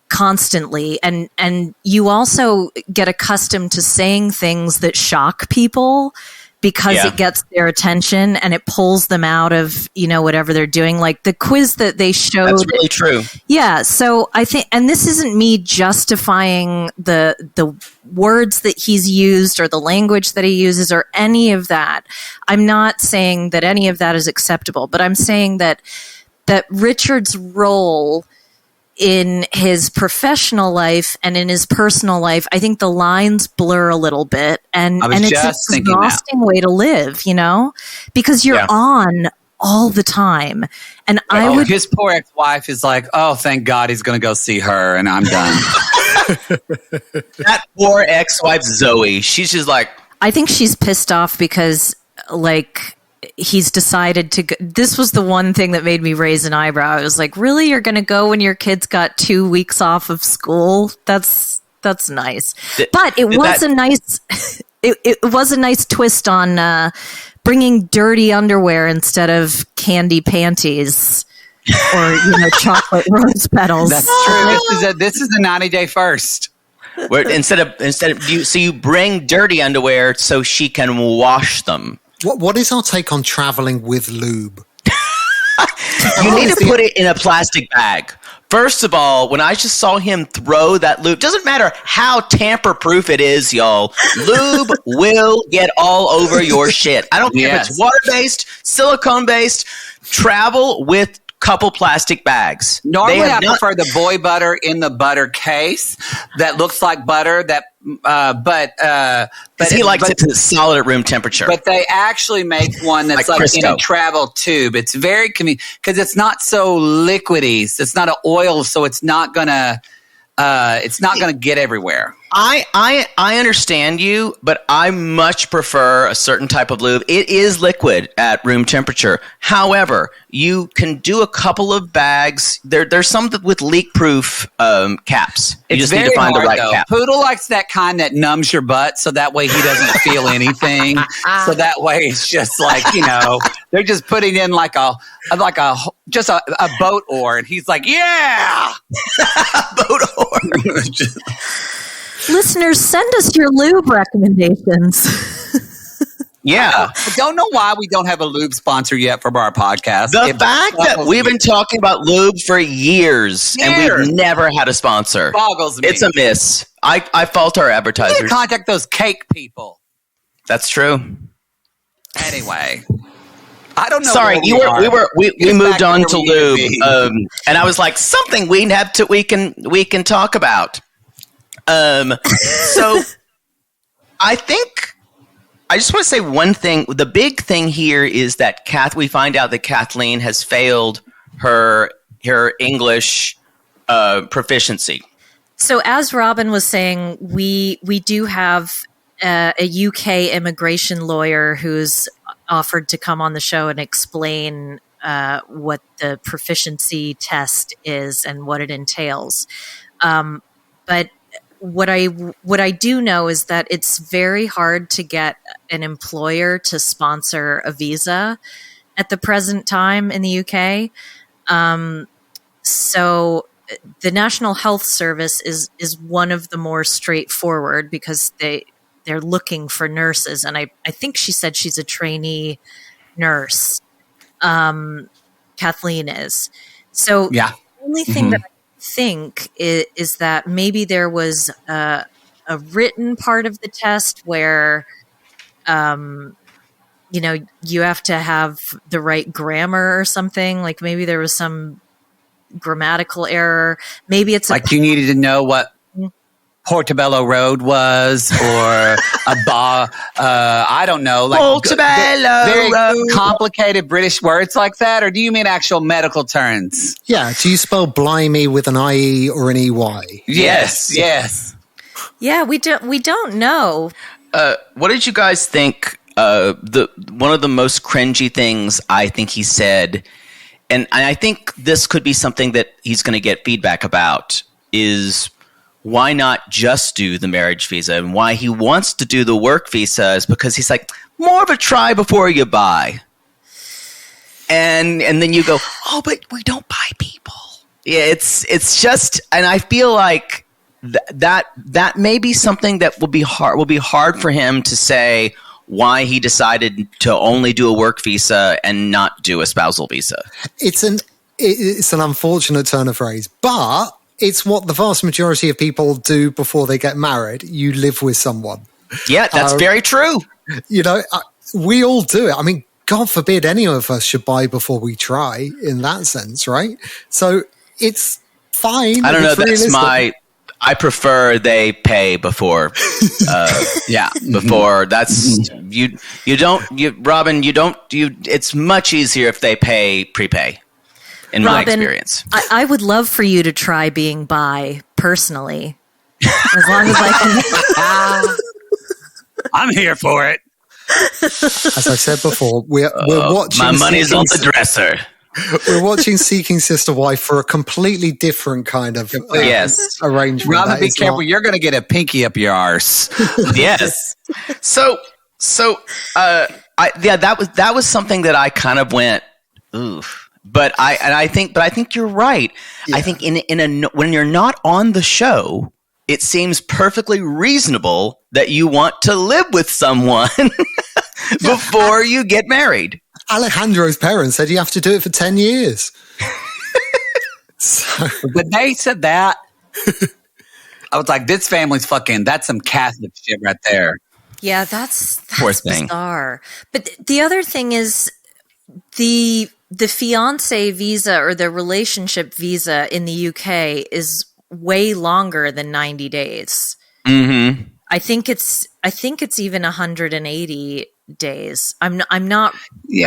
constantly, and you also get accustomed to saying things that shock people because it gets their attention and it pulls them out of, whatever they're doing. Like the quiz that they showed. That's really true. Yeah. So I think, and this isn't me justifying the words that he's used or the language that he uses or any of that. I'm not saying that any of that is acceptable, but I'm saying that Richard's role in his professional life and in his personal life, I think the lines blur a little bit, and it's an exhausting way to live, because you're on all the time. And his poor ex-wife is like, oh, thank God he's going to go see her, and I'm done. That poor ex-wife Zoe, she's just like, I think she's pissed off because he's decided to go. This was the one thing that made me raise an eyebrow. I was like, really? You're going to go when your kid's got 2 weeks off of school? That's nice. But it was a nice, it was a nice twist on bringing dirty underwear instead of candy panties or, chocolate rose petals. That's true. This is a 90-day first. Where instead of you bring dirty underwear so she can wash them. What is our take on traveling with lube? You need to put it in a plastic bag. First of all, when I just saw him throw that lube, doesn't matter how tamper-proof it is, y'all, lube will get all over your shit. I don't care if it's water-based, silicone-based, travel with couple plastic bags. Normally, I prefer the boy butter in the butter case that looks like butter. But he likes it solid at room temperature. But they actually make one that's like in a travel tube. It's very convenient because it's not so liquidy. It's not an oil, so it's not gonna get everywhere. I understand you, but I much prefer a certain type of lube. It is liquid at room temperature. However, you can do a couple of bags. There's some with leak-proof caps. You just need to find the right cap. Poodle likes that kind that numbs your butt, so that way he doesn't feel anything. So that way it's just like, they're just putting in like a boat oar, and he's like, yeah, boat oar. Listeners, send us your lube recommendations. Yeah. I don't know why we don't have a lube sponsor yet for our podcast. The fact that we've been talking about lube for years and we've never had a sponsor boggles me. It's a miss. I fault our advertisers. You need to contact those cake people. That's true. Anyway. I don't know. Sorry, we moved on to lube, and I was like, something we can talk about. So I think I just want to say one thing. The big thing here is that we find out that Kathleen has failed her English proficiency. So as Robin was saying, we do have a UK immigration lawyer who's offered to come on the show and explain what the proficiency test is and what it entails. But what I do know is that it's very hard to get an employer to sponsor a visa at the present time in the UK. So the National Health Service is one of the more straightforward because they're looking for nurses. And I think she said she's a trainee nurse. Kathleen is. So the only thing that I think is that maybe there was a written part of the test where, you have to have the right grammar or something. Like maybe there was some grammatical error. Maybe it's like you needed to know what Portobello Road was, or I don't know, like Portobello very Road. Complicated British words like that, or do you mean actual medical terms? Yeah. Do you spell blimey with an IE or an EY? Yes. Yeah, we don't know. What did you guys think? One of the most cringy things I think he said, and I think this could be something that he's going to get feedback about, is why not just do the marriage visa? And why he wants to do the work visa is because he's like, more of a try before you buy. And then you go, oh, but we don't buy people. Yeah, it's just, and I feel like that may be something that will be hard for him to say why he decided to only do a work visa and not do a spousal visa. It's an unfortunate turn of phrase, but it's what the vast majority of people do before they get married. You live with someone. Yeah, that's very true. We all do it. I mean, God forbid any of us should buy before we try in that sense, right? So it's fine. I don't know. That's I prefer they pay before. Before that's Robin, it's much easier if they prepay. In my experience, I would love for you to try being bi personally, as long as I can. I'm here for it. As I said before, we're watching. My money's on the dresser. We're watching Seeking Sister Wife for a completely different kind of arrangement. Robin, be careful! You're going to get a pinky up your arse. Yes. So that was something that I kind of went, oof. But I think you're right. Yeah. I think when you're not on the show, it seems perfectly reasonable that you want to live with someone before you get married. Alejandro's parents said you have to do it for 10 years. So. But they said that. I was like, this family's that's some Catholic shit right there. Yeah, that's Poor thing. bizarre. But the other thing is the fiance visa or the relationship visa in the UK is way longer than 90 days. Mm-hmm. I think it's even 180 days. I'm not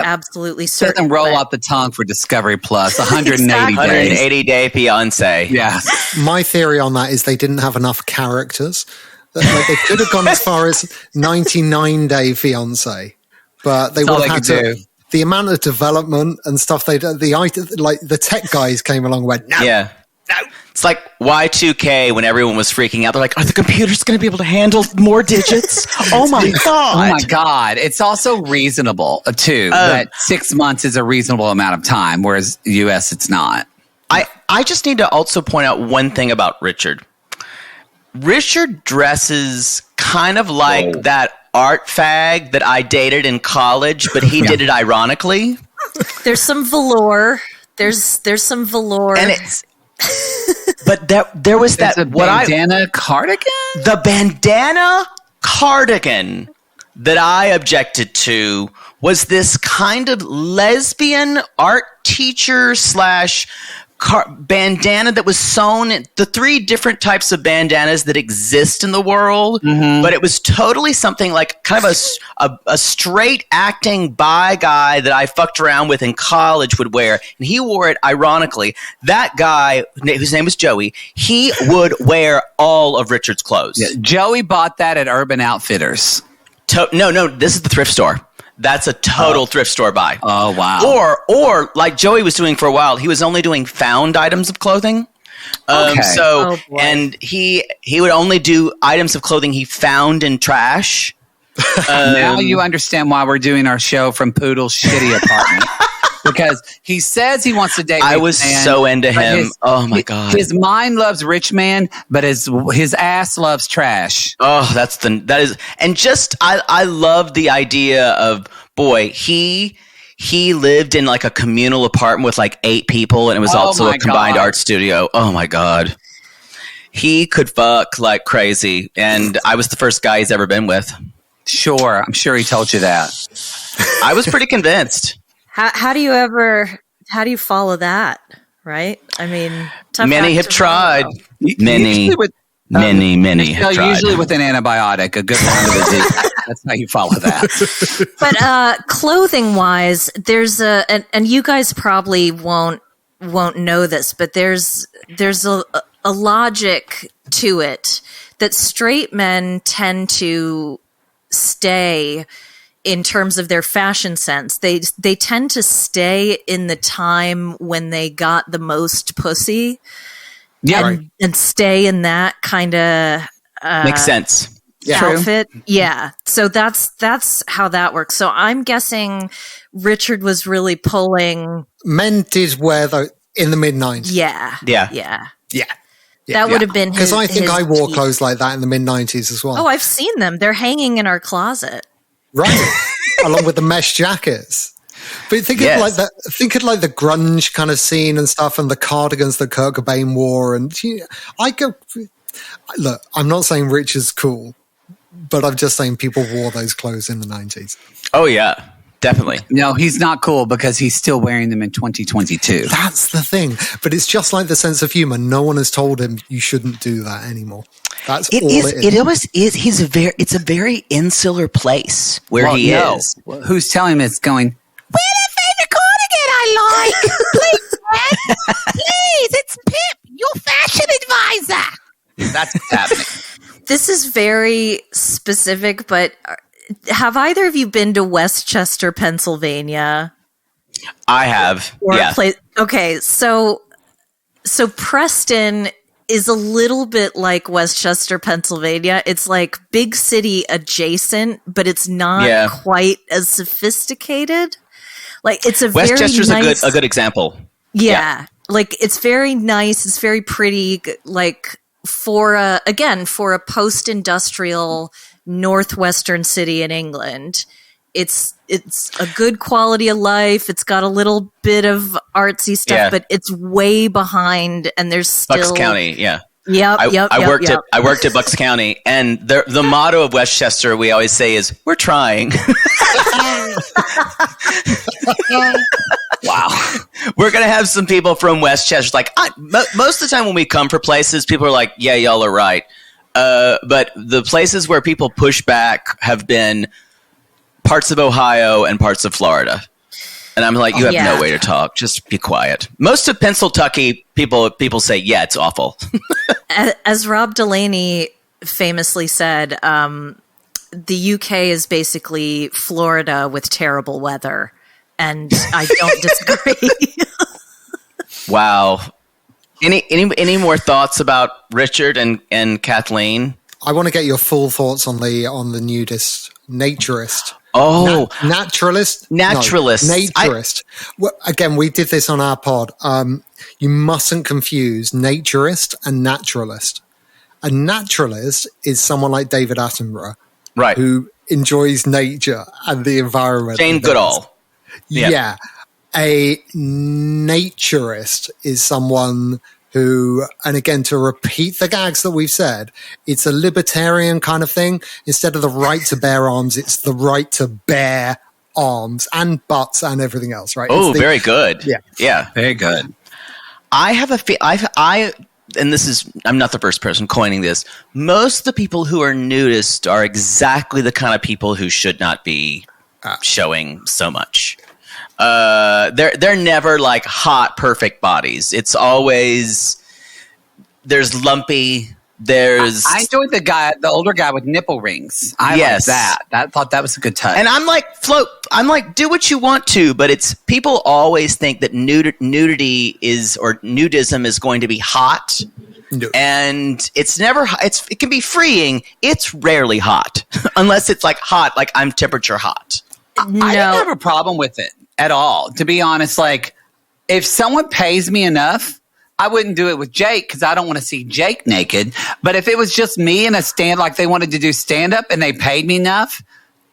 absolutely certain. Doesn't roll off the tongue for Discovery Plus. 180 Exactly. days. 180-day fiance. Yeah. My theory on that is they didn't have enough characters. Like they could have gone as far as 99-day fiance, but they would have had to. The amount of development and stuff the tech guys came along and went, no. Yeah. No. It's like Y2K when everyone was freaking out. They're like, are the computers going to be able to handle more digits? Oh my God. Oh my God. It's also reasonable, too, that 6 months is a reasonable amount of time, whereas US it's not. I just need to also point out one thing about Richard. Richard dresses kind of like that art fag that I dated in college, but he did it ironically. There's some velour. There's some velour. And it's but there was that bandana cardigan? The bandana cardigan that I objected to was this kind of lesbian art teacher / bandana that was sewn, the 3 different types of bandanas that exist in the world, but it was totally something like kind of a straight acting bi guy that I fucked around with in college would wear, and he wore it ironically. That guy, whose name was Joey, he would wear all of Richard's clothes. Yeah, Joey bought that at Urban Outfitters. No, this is the thrift store. That's a total thrift store buy. Oh, wow. Or like Joey was doing for a while, he was only doing found items of clothing. And he would only do items of clothing he found in trash. Now you understand why we're doing our show from Poodle's shitty apartment. Because he says he wants to date I rich was man, so into him. Oh my God. His mind loves rich man, but his ass loves trash. Oh, that is, and just, I love the idea of, boy, he lived in like a communal apartment with like 8 people, and it was also a combined art studio. Oh my God. He could fuck like crazy, and I was the first guy he's ever been with. Sure. I'm sure he told you that. I was pretty convinced. How do you follow that? Right? I mean, many have tried. Many have tried. Usually with an antibiotic, a good round of the disease. That's how you follow that. But clothing wise, there's and you guys probably won't know this, but there's a logic to it that straight men tend to stay in terms of their fashion sense. They tend to stay in the time when they got the most pussy. Yeah, and stay in that kind of makes sense. Outfit. Yeah. So that's how that works. So I'm guessing Richard was really pulling. Men did wear those in the mid-90s. Yeah. That would have been his. Because I think I wore clothes like that in the mid-90s as well. Oh, I've seen them. They're hanging in our closet. Right. Along with the mesh jackets. But think of like that. Think of like the grunge kind of scene and stuff, and the cardigans that Kurt Cobain wore. And look, I'm not saying Rich is cool, but I'm just saying people wore those clothes in the 90s. Oh yeah, definitely. No, he's not cool because he's still wearing them in 2022. That's the thing. But it's just like the sense of humor. No one has told him you shouldn't do that anymore. That's all it is. It always is. It's a very insular place where he is. Well, who's telling him it's going? Wear that favorite cardigan I like. Please, man. Please, it's Pip, your fashion advisor. That's what's happening. This is very specific, but have either of you been to Westchester, Pennsylvania? I have. Okay, so Preston is a little bit like Westchester, Pennsylvania. It's like big city adjacent, but it's not quite as sophisticated. Like it's a Westchester's very nice, a good example. Yeah, like it's very nice. It's very pretty. Like for a post-industrial northwestern city in England, it's a good quality of life. It's got a little bit of artsy stuff, but it's way behind. And there's still Bucks County. Yeah. I worked at Bucks County, and the motto of Westchester we always say is "We're trying." Wow, we're gonna have some people from Westchester. Like most of the time when we come for places, people are like, "Yeah, y'all are right," but the places where people push back have been parts of Ohio and parts of Florida. And I'm like, you have no way to talk. Just be quiet. Most of Pennsylvania people say, yeah, it's awful. As Rob Delaney famously said, the UK is basically Florida with terrible weather. And I don't disagree. Wow. Any more thoughts about Richard and Kathleen? I want to get your full thoughts on the nudist naturist. Oh, naturalist. No, naturist. Well, again, we did this on our pod. You mustn't confuse naturist and naturalist. A naturalist is someone like David Attenborough, right, who enjoys nature and the environment. Jane Goodall. Yeah. A naturist is someone who, and again, to repeat the gags that we've said, it's a libertarian kind of thing. Instead of the right to bear arms, it's the right to bear arms and butts and everything else, right? Oh, very good. Yeah. Very good. I have and this is, I'm not the first person coining this. Most of the people who are nudist are exactly the kind of people who should not be showing so much. They're never like hot, perfect bodies. It's always there's lumpy. I enjoyed the older guy with nipple rings. I like that. I thought that was a good touch. And I'm like, do what you want to, but it's people always think that nudity is or nudism is going to be hot. No. And it's never. It can be freeing. It's rarely hot, unless it's like hot, like I'm temperature hot. No. I don't have a problem with it at all. To be honest, like if someone pays me enough, I wouldn't do it with Jake because I don't want to see Jake naked. But if it was just me in a stand, like they wanted to do stand up and they paid me enough,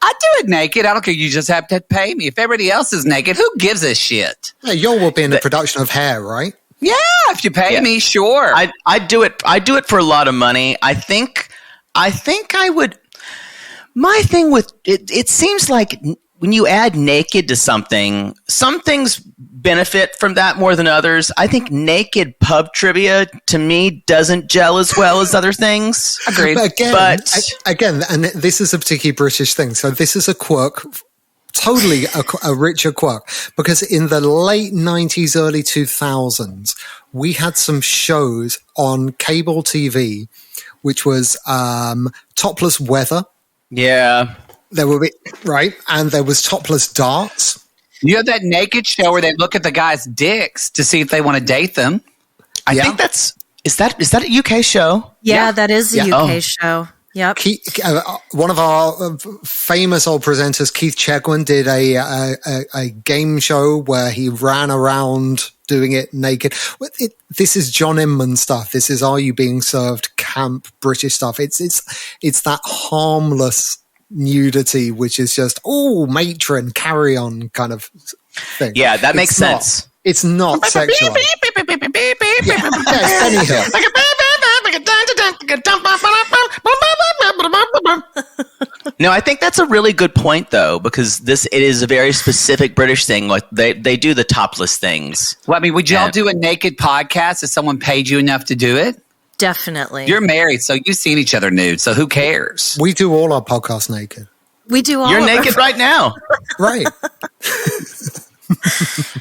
I'd do it naked. I don't care. You just have to pay me. If everybody else is naked, who gives a shit? Yeah, y'all will be in the production of Hair, right? Yeah, if you pay me, sure. I'd do it. I do it for a lot of money. I think I would. My thing with it seems like when you add naked to something, some things benefit from that more than others. I think naked pub trivia to me doesn't gel as well as other things. Agreed. But again, and this is a particularly British thing. So this is a quirk, totally a richer quirk, because in the late 90s, early 2000s, we had some shows on cable TV, which was topless weather. Yeah. There will be, right? And there was topless darts. You have that naked show where they look at the guys' dicks to see if they want to date them. I think is that a UK show? Yeah, that is a UK show. Yep. One of our famous old presenters, Keith Chegwin, did a game show where he ran around doing it naked. This is John Inman stuff. This is Are You Being Served camp British stuff. It's that harmless nudity, which is just matron, carry on kind of thing. Yeah, that makes sense. It's not sexual. It's Benny Hill. No, I think that's a really good point though, because it is a very specific British thing. Like they do the topless things. Well, I mean, would y'all do a naked podcast if someone paid you enough to do it? Definitely. You're married, so you've seen each other nude, so who cares? We do all our podcasts naked. We do all. You're naked right now. Right.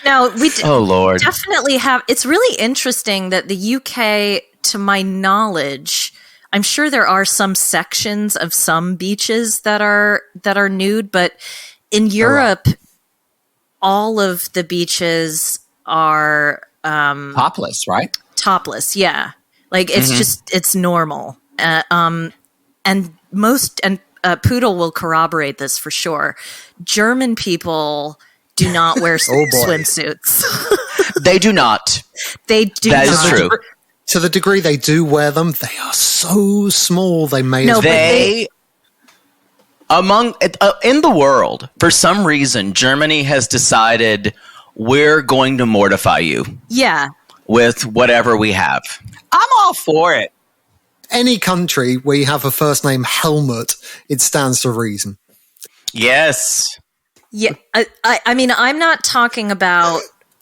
No, we Lord. Definitely have. It's really interesting that the UK, to my knowledge, I'm sure there are some sections of some beaches that are nude, but in Europe, all of the beaches are topless, right? Topless, yeah. Like it's just it's normal, and Poodle will corroborate this for sure. German people do not wear swimsuits. They do not. They do. That not. is true. To the degree they do wear them, they are so small. They may In the world, for some reason, Germany has decided we're going to mortify you. Yeah. With whatever we have. I'm all for it. Any country where you have a first name Helmut, it stands to reason. Yes. Yeah. I mean, I'm not talking about,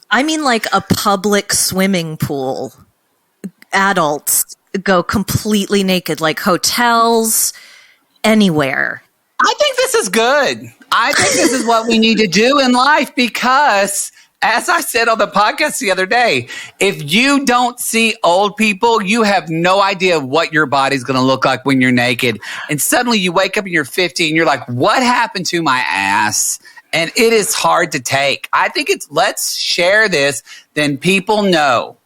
I mean like a public swimming pool. Adults go completely naked, like hotels, anywhere. I think this is good. I think this is what we need to do in life because, as I said on the podcast the other day, if you don't see old people, you have no idea what your body's going to look like when you're naked. And suddenly you wake up and you're 50 and you're like, what happened to my ass? And it is hard to take. I think let's share this, then people know.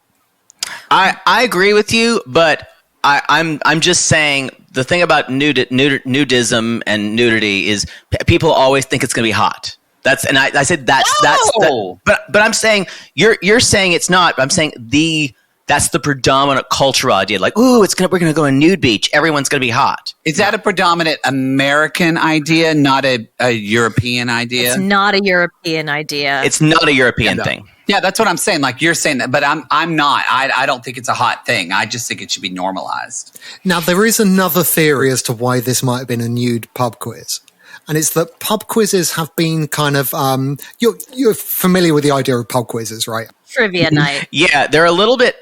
I agree with you, but I'm just saying the thing about nudism and nudity is people always think it's going to be hot. I said that's but I'm saying you're saying it's not. I'm saying that's the predominant cultural idea. Like, ooh, we're gonna go to a nude beach. Everyone's gonna be hot. Is that a predominant American idea, not a European idea? It's not a European idea. It's not a European thing. Yeah, that's what I'm saying. Like you're saying that, but I'm not. I don't think it's a hot thing. I just think it should be normalized. Now, there is another theory as to why this might have been a nude pub quiz. And it's that pub quizzes have been kind of, you're familiar with the idea of pub quizzes, right? Trivia night. Yeah, they're a little bit,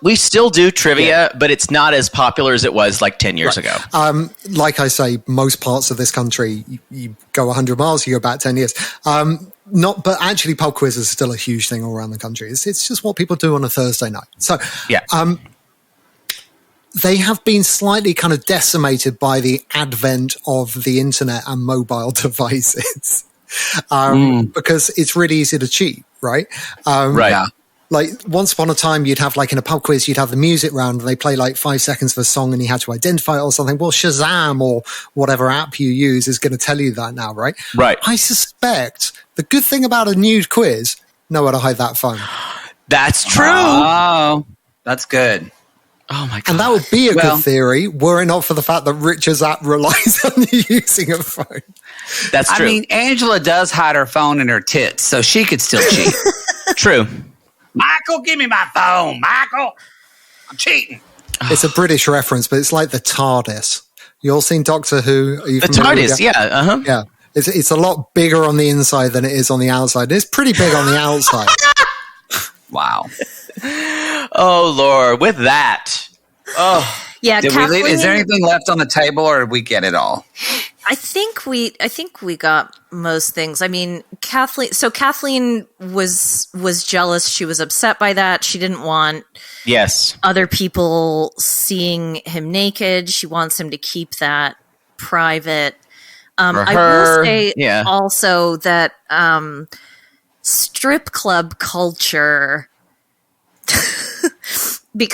we still do trivia, but it's not as popular as it was like 10 years ago. Like I say, most parts of this country, you go 100 miles, you go back 10 years. But actually pub quizzes are still a huge thing all around the country. It's just what people do on a Thursday night. So, yeah. They have been slightly kind of decimated by the advent of the internet and mobile devices because it's really easy to cheat, right? Right. Yeah. Like once upon a time, you'd have like in a pub quiz, you'd have the music round and they play like 5 seconds of a song and you had to identify it or something. Well, Shazam or whatever app you use is going to tell you that now, right? Right. I suspect the good thing about a nude quiz, nowhere to hide that phone. That's true. Oh, that's good. Oh my God. And that would be a good theory were it not for the fact that Richard's app relies on you using a phone. That's true. I mean, Angela does hide her phone in her tits, so she could still cheat. True. Michael, give me my phone. Michael, I'm cheating. It's a British reference, but it's like the TARDIS. You all seen Doctor Who? The TARDIS, yeah. Uh-huh. Yeah. It's a lot bigger on the inside than it is on the outside. It's pretty big on the outside. Wow. Oh, Lord. With that. Oh. Yeah, Kathleen, is there anything left on the table or did we get it all? I think we got most things. I mean, Kathleen was jealous. She was upset by that. She didn't want other people seeing him naked. She wants him to keep that private. I will say also that strip club culture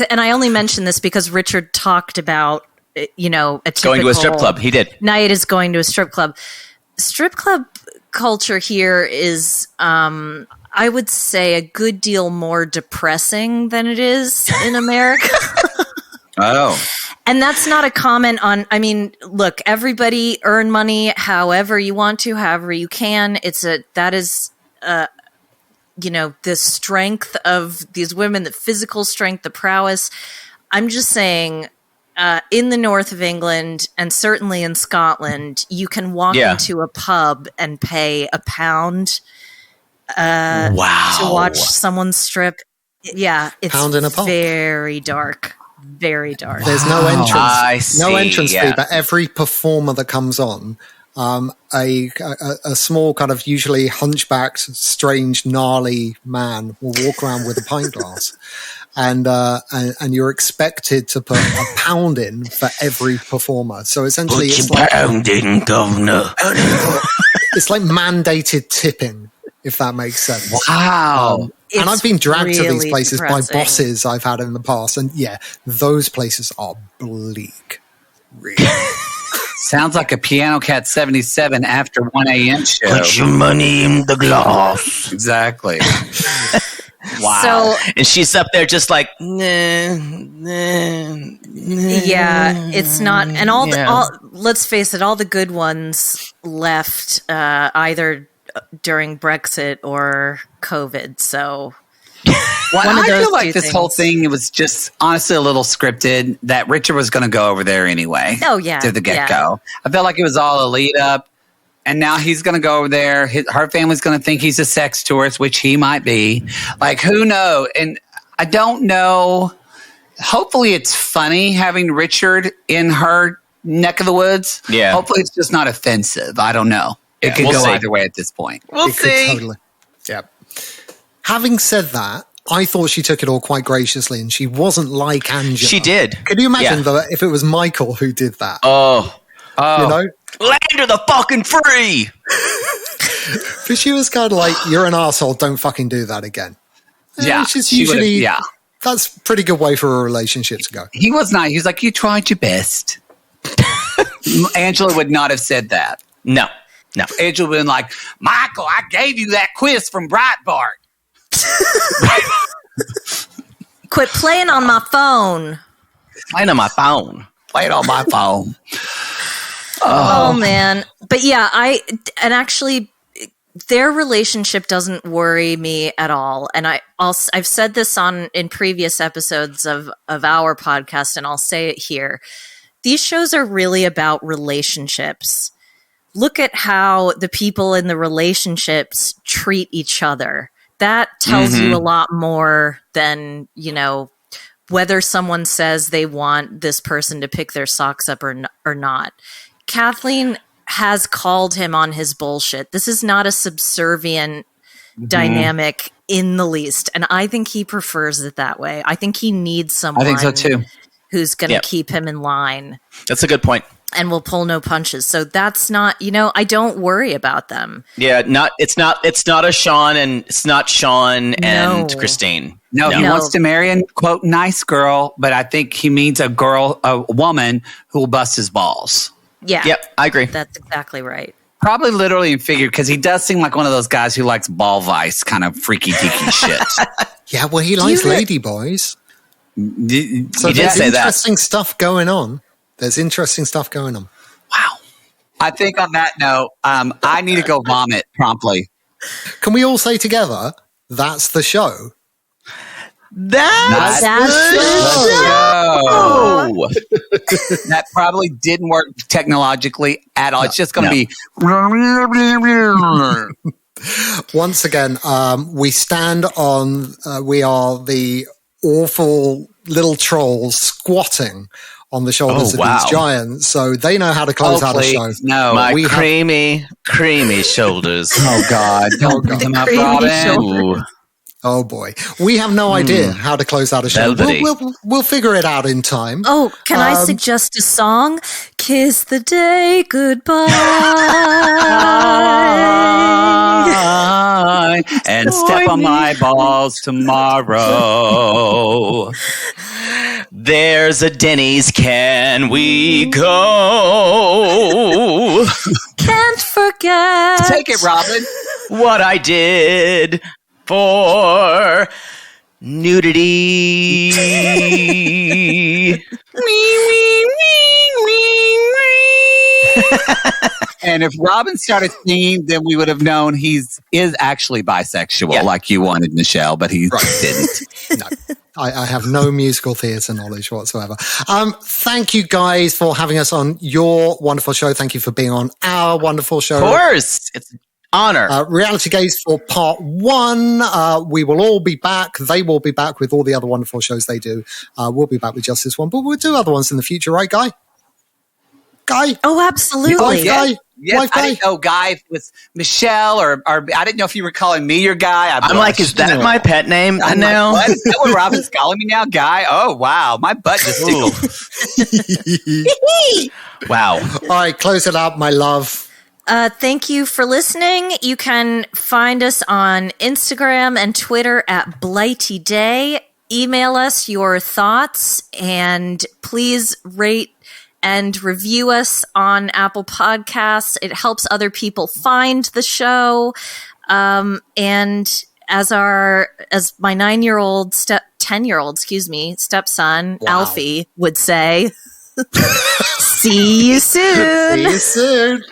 and I only mention this because Richard talked about, a going to a strip club. He did. Night is going to a strip club. Strip club culture here is, I would say, a good deal more depressing than it is in America. Oh. And that's not a comment on, I mean, look, everybody earn money however you want to, however you can. That is the strength of these women, the physical strength, the prowess. I'm just saying, in the north of England and certainly in Scotland, you can walk into a pub and pay £1 to watch someone strip. Yeah, it's pound in a pub. Very dark. Very dark. There's no entrance. No entrance fee, but every performer that comes on, a small kind of usually hunchbacked, strange, gnarly man will walk around with a pint glass, and you're expected to put £1 in for every performer. So essentially, it's like in, governor. It's like mandated tipping, if that makes sense. Wow. And I've been dragged to these places depressing. by bosses I've had in the past, and those places are bleak. Really. Sounds like a Piano Cat 77 after 1 a.m. show. Put your money in the glass. Exactly. Wow. So, and she's up there just like, yeah, it's not. And let's face it, all the good ones left either during Brexit or COVID. So, I feel like this whole thing, it was just honestly a little scripted that Richard was going to go over there anyway. Oh, yeah. To the get-go. I felt like it was all a lead up. And now he's going to go over there. Her family's going to think he's a sex tourist, which he might be. Like, who knows? And I don't know. Hopefully it's funny having Richard in her neck of the woods. Yeah. Hopefully it's just not offensive. I don't know. It could go either way at this point. We'll see. Totally. Yeah. Having said that, I thought she took it all quite graciously, and she wasn't like Angela. She did. Can you imagine though, if it was Michael who did that? Oh. You know? Land of the fucking free! But she was kind of like, you're an asshole, don't fucking do that again. Yeah. Which is usually, yeah. That's a pretty good way for a relationship to go. He was not. He was like, you tried your best. Angela would not have said that. No. Angela would have been like, Michael, I gave you that quiz from Breitbart. quit playing on my phone. Playing on my phone. Play it on my phone. Oh man. But yeah, actually their relationship doesn't worry me at all. And I've said this in previous episodes of our podcast, and I'll say it here. These shows are really about relationships. Look at how the people in the relationships treat each other. That tells you a lot more than, whether someone says they want this person to pick their socks up or not. Kathleen has called him on his bullshit. This is not a subservient dynamic in the least. And I think he prefers it that way. I think he needs someone I think so too. Who's going to keep him in line. That's a good point. And will pull no punches. So that's not, I don't worry about them. Yeah, it's not a Sean, and it's not Sean and Christine. No, he wants to marry a quote nice girl, but I think he means a woman who will bust his balls. Yeah. Yep, I agree. That's exactly right. Probably literally and figured, because he does seem like one of those guys who likes ball vice kind of freaky deaky shit. Yeah, well, he likes lady boys. So he did there's say that. interesting stuff going on. There's interesting stuff going on. Wow. I think on that note, I need to go vomit promptly. Can we all say together, that's the show? That's the show. That probably didn't work technologically at all. It's just going to be. Once again, we stand on, we are the awful little trolls squatting on the shoulders of these giants, so they know how to close out a show. No, my creamy shoulders. Oh God! Don't put them up, Robin. Oh boy, we have no idea how to close out a show. We'll figure it out in time. Oh, can I suggest a song? Kiss the day goodbye and step on my balls tomorrow. There's a Denny's, can we go? Can't forget. Take it, Robin. What I did for nudity. And if Robin started singing, then we would have known is actually bisexual, like you wanted, Michelle, but he didn't. No, I have no musical theatre knowledge whatsoever. Thank you guys for having us on your wonderful show. Thank you for being on our wonderful show. Of course. It's an honor. Reality Gaze for part 1. We will all be back. They will be back with all the other wonderful shows they do. We'll be back with just this one, but we'll do other ones in the future, right, Guy? Oh, absolutely. Guy? Yes, I didn't know Guy was Michelle, or I didn't know if you were calling me your Guy. I'm like, is that my pet name? I know. Like, what? Is that what Robin's calling me now, Guy? Oh, wow. My butt just tickled. Wow. All right, close it up, my love. Thank you for listening. You can find us on Instagram and Twitter at Blighty Day. Email us your thoughts, and please rate and review us on Apple Podcasts. It helps other people find the show. And as my 10-year-old stepson, Alfie would say, see you soon. See you soon.